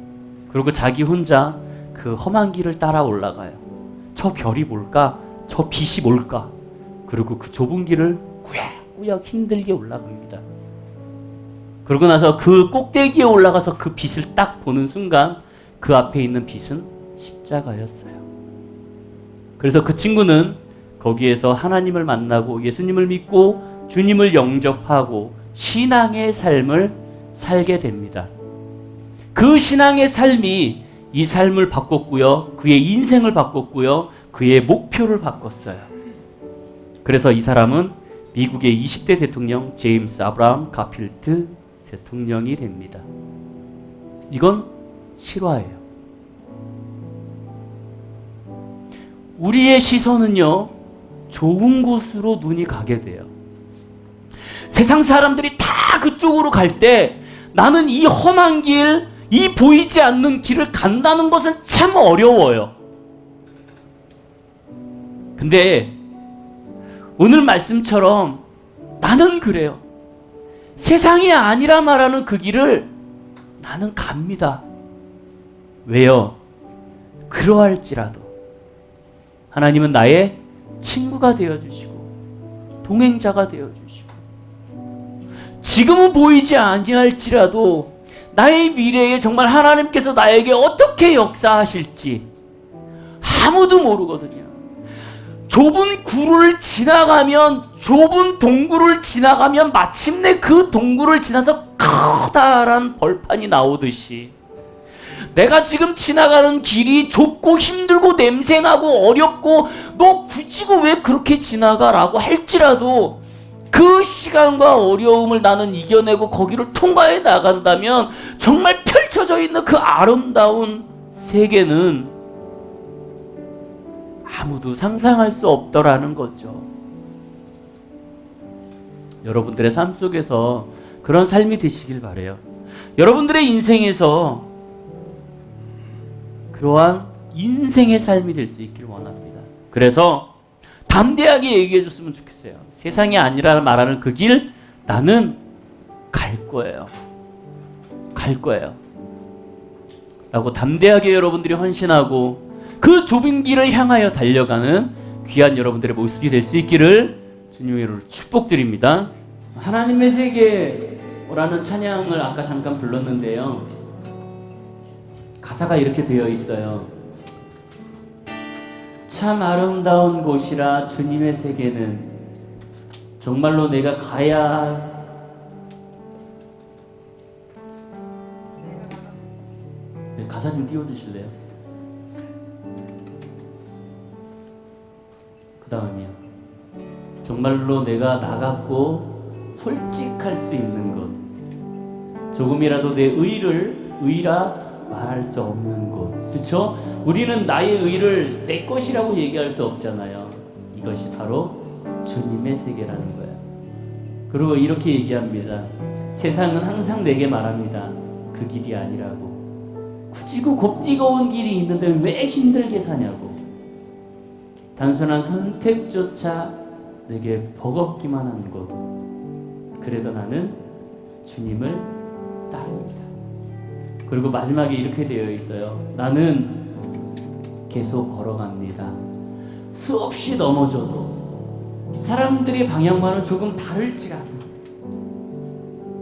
그리고 자기 혼자 그 험한 길을 따라 올라가요. 저 별이 뭘까? 저 빛이 뭘까? 그리고 그 좁은 길을 꾸역꾸역 힘들게 올라갑니다. 그러고 나서 그 꼭대기에 올라가서 그 빛을 딱 보는 순간 그 앞에 있는 빛은 십자가였어요. 그래서 그 친구는 거기에서 하나님을 만나고 예수님을 믿고 주님을 영접하고 신앙의 삶을 살게 됩니다. 그 신앙의 삶이 이 삶을 바꿨고요. 그의 인생을 바꿨고요. 그의 목표를 바꿨어요. 그래서 이 사람은 미국의 20대 대통령 제임스 아브라함 가필드 대통령이 됩니다. 이건 실화예요. 우리의 시선은요, 좋은 곳으로 눈이 가게 돼요. 세상 사람들이 다 그쪽으로 갈 때 나는 이 험한 길, 이 보이지 않는 길을 간다는 것은 참 어려워요. 근데 오늘 말씀처럼 나는 그래요. 세상이 아니라 말하는 그 길을 나는 갑니다. 왜요? 그러할지라도 하나님은 나의 친구가 되어주시고 동행자가 되어주시고 지금은 보이지 아니할지라도 나의 미래에 정말 하나님께서 나에게 어떻게 역사하실지 아무도 모르거든요. 좁은 구를 지나가면, 좁은 동굴을 지나가면 마침내 그 동굴을 지나서 커다란 벌판이 나오듯이 내가 지금 지나가는 길이 좁고 힘들고 냄새나고 어렵고 너 굳이 왜 그렇게 지나가라고 할지라도 그 시간과 어려움을 나는 이겨내고 거기를 통과해 나간다면 정말 펼쳐져 있는 그 아름다운 세계는 아무도 상상할 수 없더라는 거죠. 여러분들의 삶 속에서 그런 삶이 되시길 바라요. 여러분들의 인생에서 그러한 인생의 삶이 될 수 있길 원합니다. 그래서 담대하게 얘기해 줬으면 좋겠어요. 세상이 아니라 말하는 그 길 나는 갈 거예요. 갈 거예요. 라고 담대하게 여러분들이 헌신하고 그 좁은 길을 향하여 달려가는 귀한 여러분들의 모습이 될 수 있기를 주님의 이름으로 축복드립니다. 하나님의 세계라는 찬양을 아까 잠깐 불렀는데요. 가사가 이렇게 되어 있어요. 참 아름다운 곳이라 주님의 세계는 정말로 내가 가야 가사 좀 띄워주실래요? 아름다움이요. 정말로 내가 나갔고 솔직할 수 있는 것, 조금이라도 내 의라 말할 수 없는 곳. 그렇죠? 우리는 나의 의를 내 것이라고 얘기할 수 없잖아요. 이것이 바로 주님의 세계라는 거예요. 그리고 이렇게 얘기합니다. 세상은 항상 내게 말합니다. 그 길이 아니라고. 굳이 그 곱디거운 길이 있는데 왜 힘들게 사냐고. 단순한 선택조차 내게 버겁기만 한 곳. 그래도 나는 주님을 따릅니다. 그리고 마지막에 이렇게 되어 있어요. 나는 계속 걸어갑니다. 수없이 넘어져도 사람들의 방향과는 조금 다를지라도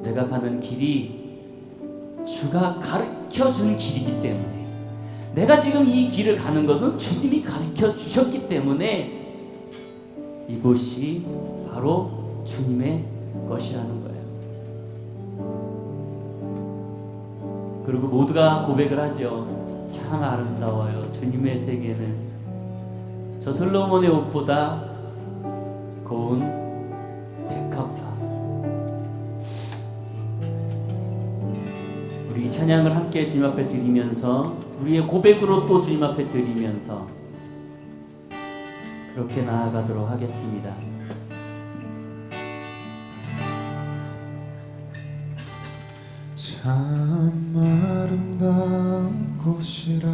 내가 가는 길이 주가 가르쳐준 길이기 때문에, 내가 지금 이 길을 가는 것은 주님이 가르쳐 주셨기 때문에 이곳이 바로 주님의 것이라는 거예요. 그리고 모두가 고백을 하죠. 참 아름다워요. 주님의 세계는 저 솔로몬의 옷보다 고운 백합화. 우리 이 찬양을 함께 주님 앞에 드리면서, 우리의 고백으로 또 주님 앞에 드리면서 그렇게 나아가도록 하겠습니다. 참 아름다운 곳이라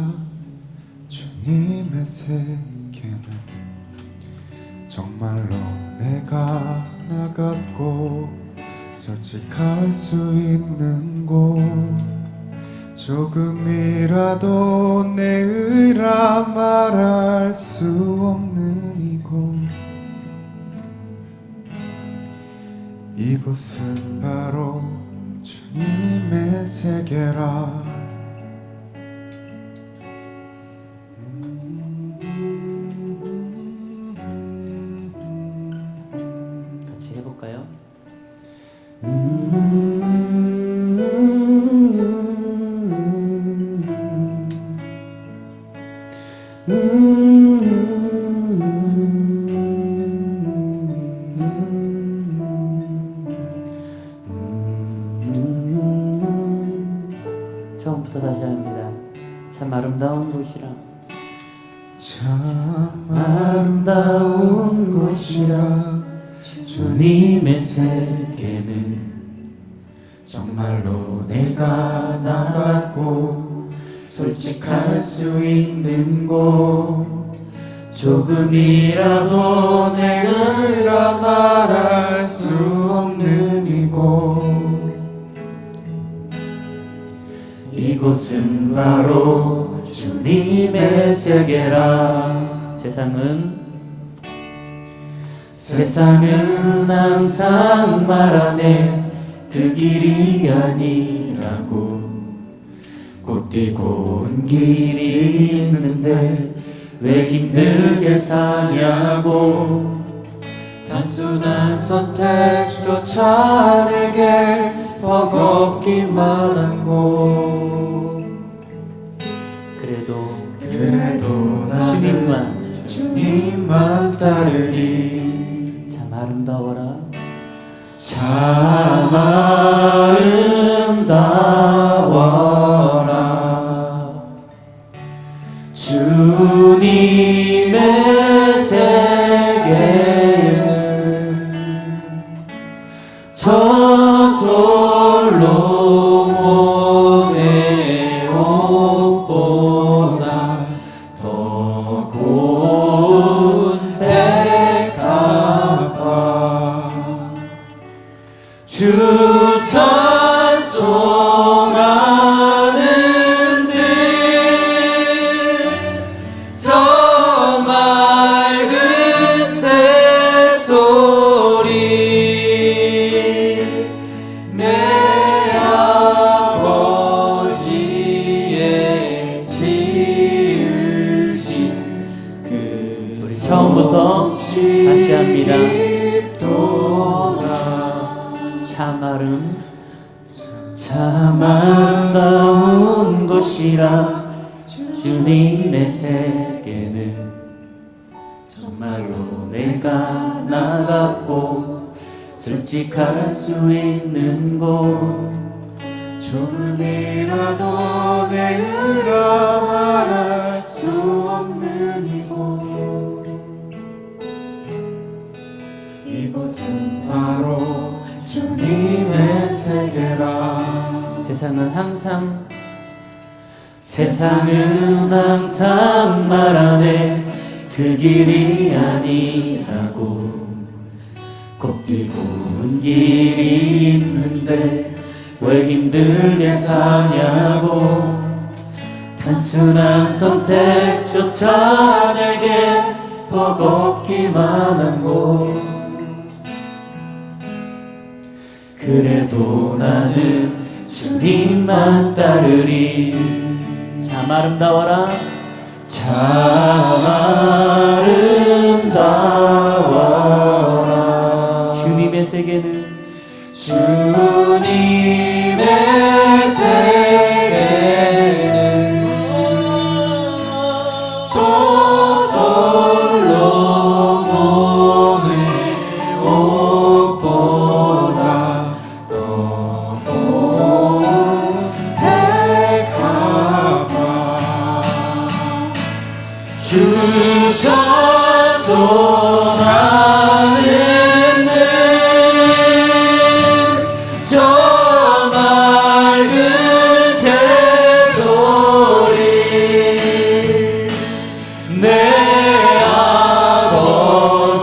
주님의 세계는 정말로 내가 나갔고 솔직할 수 있는 곳, 조금이라도 내 의라 말할 수 없는 이곳, 이곳은 바로 주님의 세계라. 같이 해볼까요? 처음부터 다시 합니다. 참 아름다운 곳이라. 참 아름다운 곳이라 주님의 세계는 정말로 내가 나갔고 솔직할 수 있는 곳, 조금이라도 내 의라 말할 수 없는 이곳, 이곳은 바로 주님의 세계라. 세상은 항상 말하네 그 길이 아니라고. 곧디고 온 길이 있는데 왜 힘들게 사냐고. 단순한 선택조차 내게 버겁기만 한 곳, 그래도 나는 주님만 따르리. 참 아름다워라. 참 아름다워라 주님의 세계는 저 솔로몬의 옷보다 더 고운 백합화. 주 찬송하는 듯 저 맑은 새소리 내 아버지의 지으신 그 우리 처음부터 다시 합니다. 참 아름다운 곳이라 주님의 세계는 정말로 내가 나갔고 솔직할 수 있는 곳 조금이라도 내가 말할 수 없는 이곳 이곳은 바로 주님의 세계라 세상은 항상 말하네 그 길이 아니라고 곱디고 온 길이 있는데 왜 힘들게 사냐고 단순한 선택조차 내게 버겁기만 한 곳 그래도 나는 주님만 따르리 참 아름다워라 참 아름다워라 주님의 세계는 주님의 세계는 저절로 보는 옷보다 더 고운 백합화 주 자존하는 저 맑은 새소리 내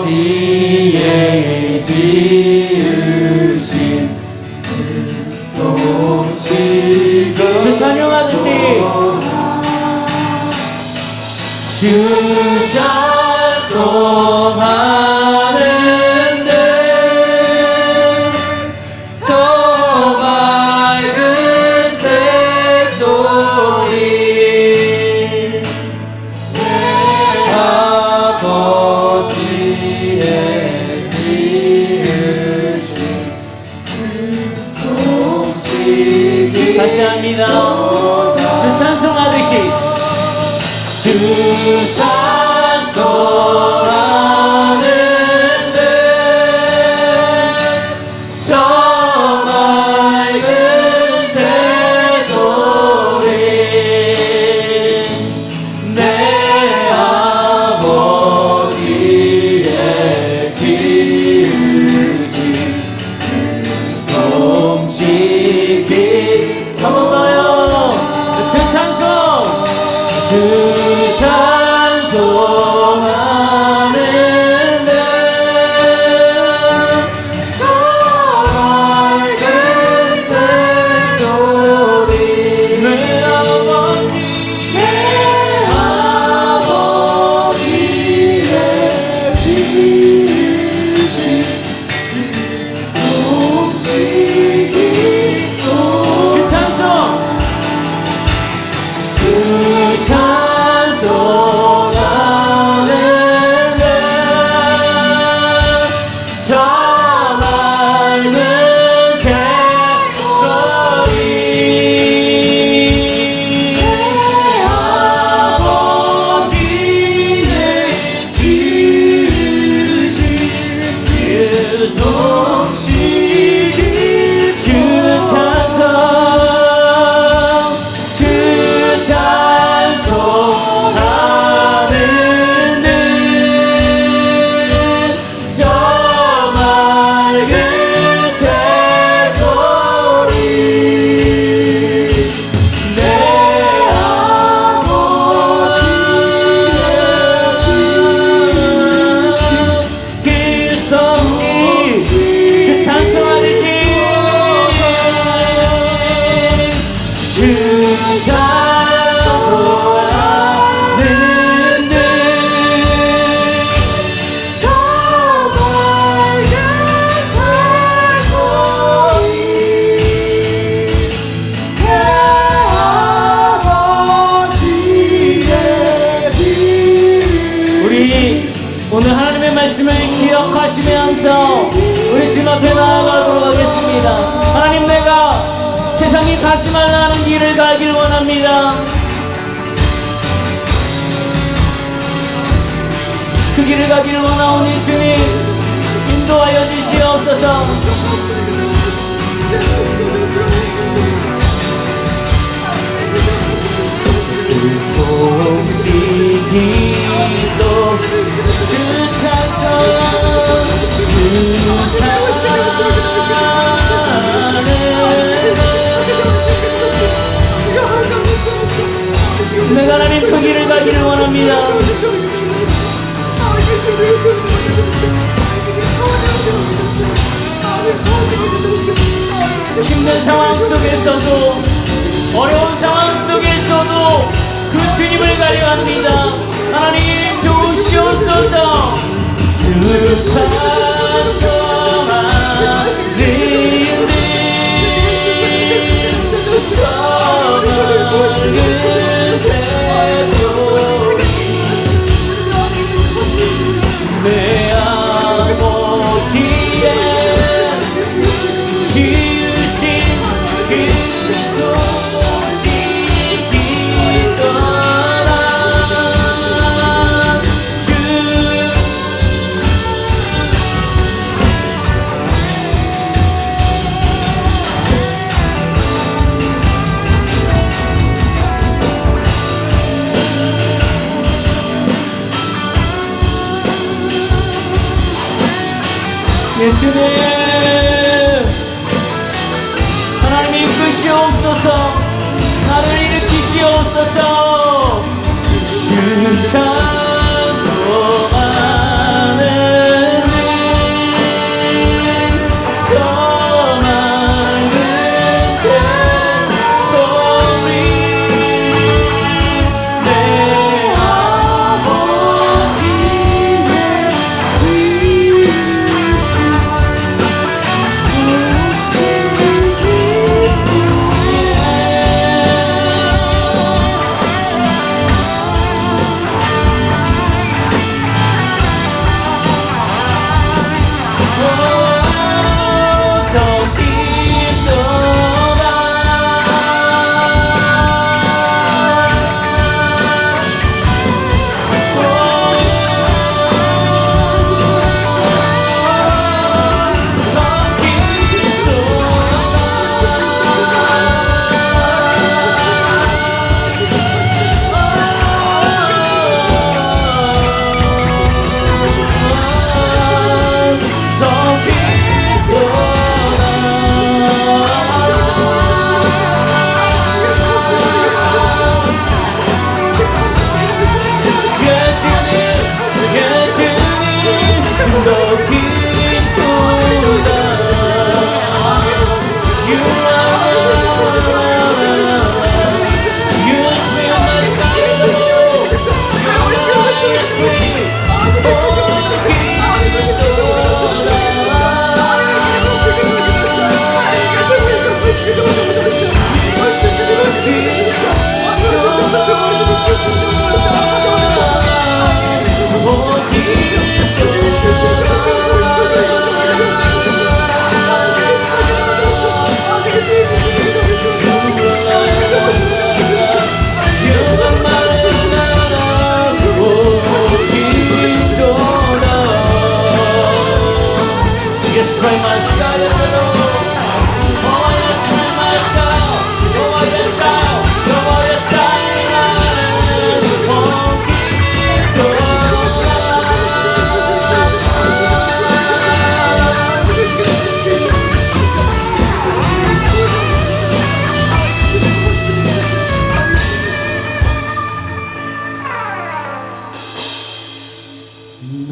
아버지의 지으신 그 소식을 주 찬양하듯이 주 자존하는데 저 맑은 새소리 내 아버지의 지으신 그 소식이 다시 합니다 주 찬송하듯이 주 찬송하는데 저 맑은 새소리 내 아버지의 지으신 그 솜씨기 한 번 더요 주 찬송 주 찬송하는데 저 맑은 새소리 내 아버지의 지으신 솜씨기 주 찬송 주 찬송하는데 저 맑은 새소리 내 아버지의 지으신 그 솜씨기 주 찬송 주 찬송하는데 저 맑은 새소리 내 아버지의 지으신 그 솜씨 주 찬송하듯이 주 찬송하는데 저 맑은 새소리 내 아버지의 지으신 우리 오늘 하나님의 말씀을 기억하시면서 우리 주님 앞에 나아가도록 하겠습니다. 하나님 내가 세상이 가지 말라는 길을 가길 원합니다. 그 길을 가기를 원하오니 주님 인도하여 주시옵소서. 소식이도 주 찬송 주 찬양 내가 하나님 그 길을 가기를 원합니다. 힘든 상황 속에서도 어려운 상황 속에서도 그 주님을 가려 합니다. 하나님 도우시옵소서. 주 찬송하는 저 넓은 세상 내 아버지의 지으신 그 소식이 떠난 주 예수님 하나님 이끄시옵소서. 나를 일으키시옵소서. 주 찬송하는 저 맑은 새소리 내 아버지의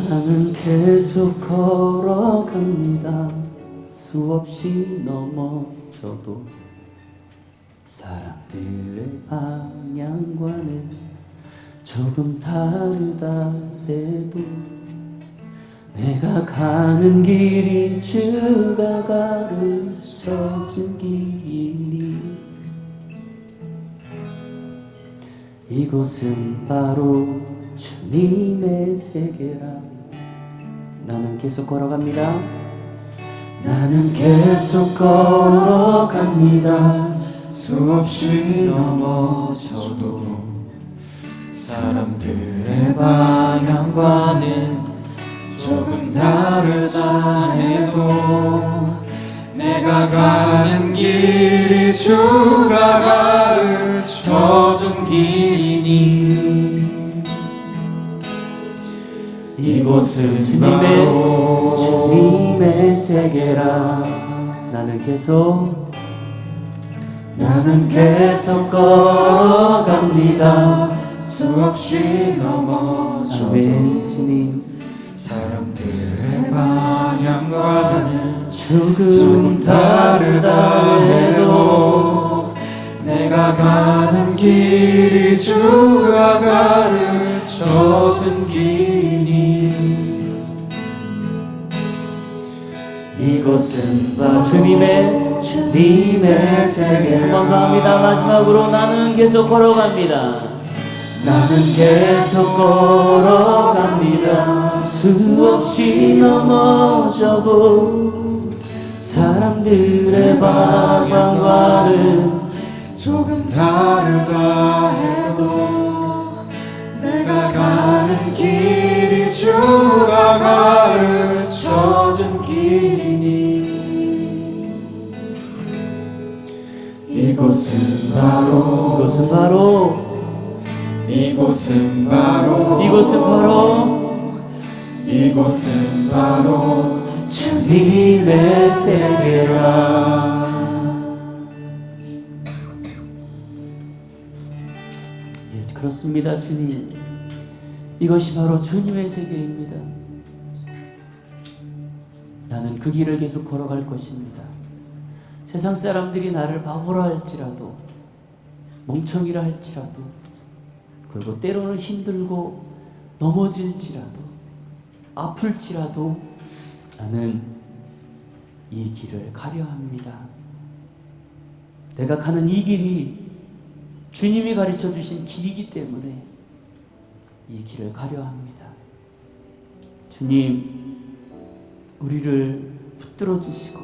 나는 계속 걸어갑니다. 수없이 넘어져도 사람들의 방향과는 조금 다르다 해도 내가 가는 길이 주가 가르쳐준 길이 이곳은 바로 주님의 세계라. 나는 계속 걸어갑니다. 나는 계속 걸어갑니다. 수없이 넘어져도 사람들의 방향과는 조금 다르다 해도 내가 가는 길이 주가 가르쳐준 길이니 이곳은 바로 주님의 세계라. 나는 계속 걸어갑니다. 수없이 넘어져도 아멘. 주님 사람들의 방향과는 조금 조금 다르다 해도 내가 가는 길이 주가 가르쳐준 길이니 이곳은 바로 주님의 세계. 감사합니다. 마지막으로 나는 계속 걸어갑니다. 나는 계속 걸어갑니다. 수없이 넘어져도 사람들의 방향과는 조금 다르다 해도 내가 가는 길이 주가 가르쳐준 길이니 이곳은 바로 주님의 세계라. 예, 그렇습니다. 주님, 이것이 바로 주님의 세계입니다. 나는 그 길을 계속 걸어갈 것입니다. 세상 사람들이 나를 바보라 할지라도, 멍청이라 할지라도, 그리고 때로는 힘들고 넘어질지라도, 아플지라도 나는 이 길을 가려 합니다. 내가 가는 이 길이 주님이 가르쳐 주신 길이기 때문에 이 길을 가려 합니다. 주님, 우리를 붙들어 주시고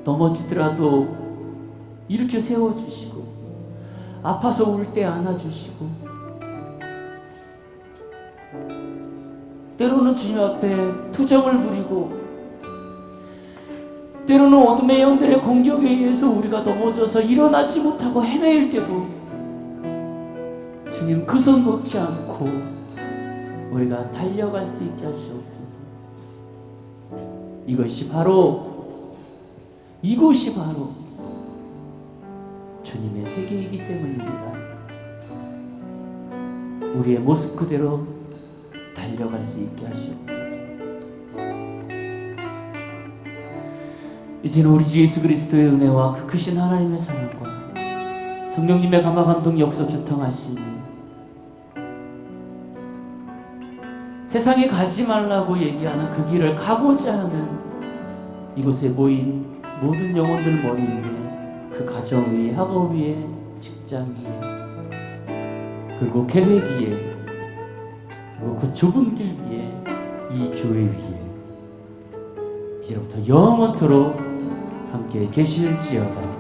넘어지더라도 일으켜 세워 주시고 아파서 울 때 안아 주시고 때로는 주님 앞에 투정을 부리고 때로는 어둠의 영들의 공격에 의해서 우리가 넘어져서 일어나지 못하고 헤매일 때도 주님 그 손 놓지 않고 우리가 달려갈 수 있게 하시옵소서. 이것이 바로, 이곳이 바로 주님의 세계이기 때문입니다. 우리의 모습 그대로 달려갈 수 있게 하시옵소서. 이제는 우리 주 예수 그리스도의 은혜와 그 크신 하나님의 사랑과 성령님의 감화 감동 역사 교통하심이 세상에 가지 말라고 얘기하는 그 길을 가고자 하는 이곳에 모인 모든 영혼들 머리 위에, 그 가정 위에, 학업 위에, 직장 위에, 그리고 계획 위에, 그리고 그 좁은 길 위에, 이 교회 위에 이제부터 영원토록 함께 계실지어다.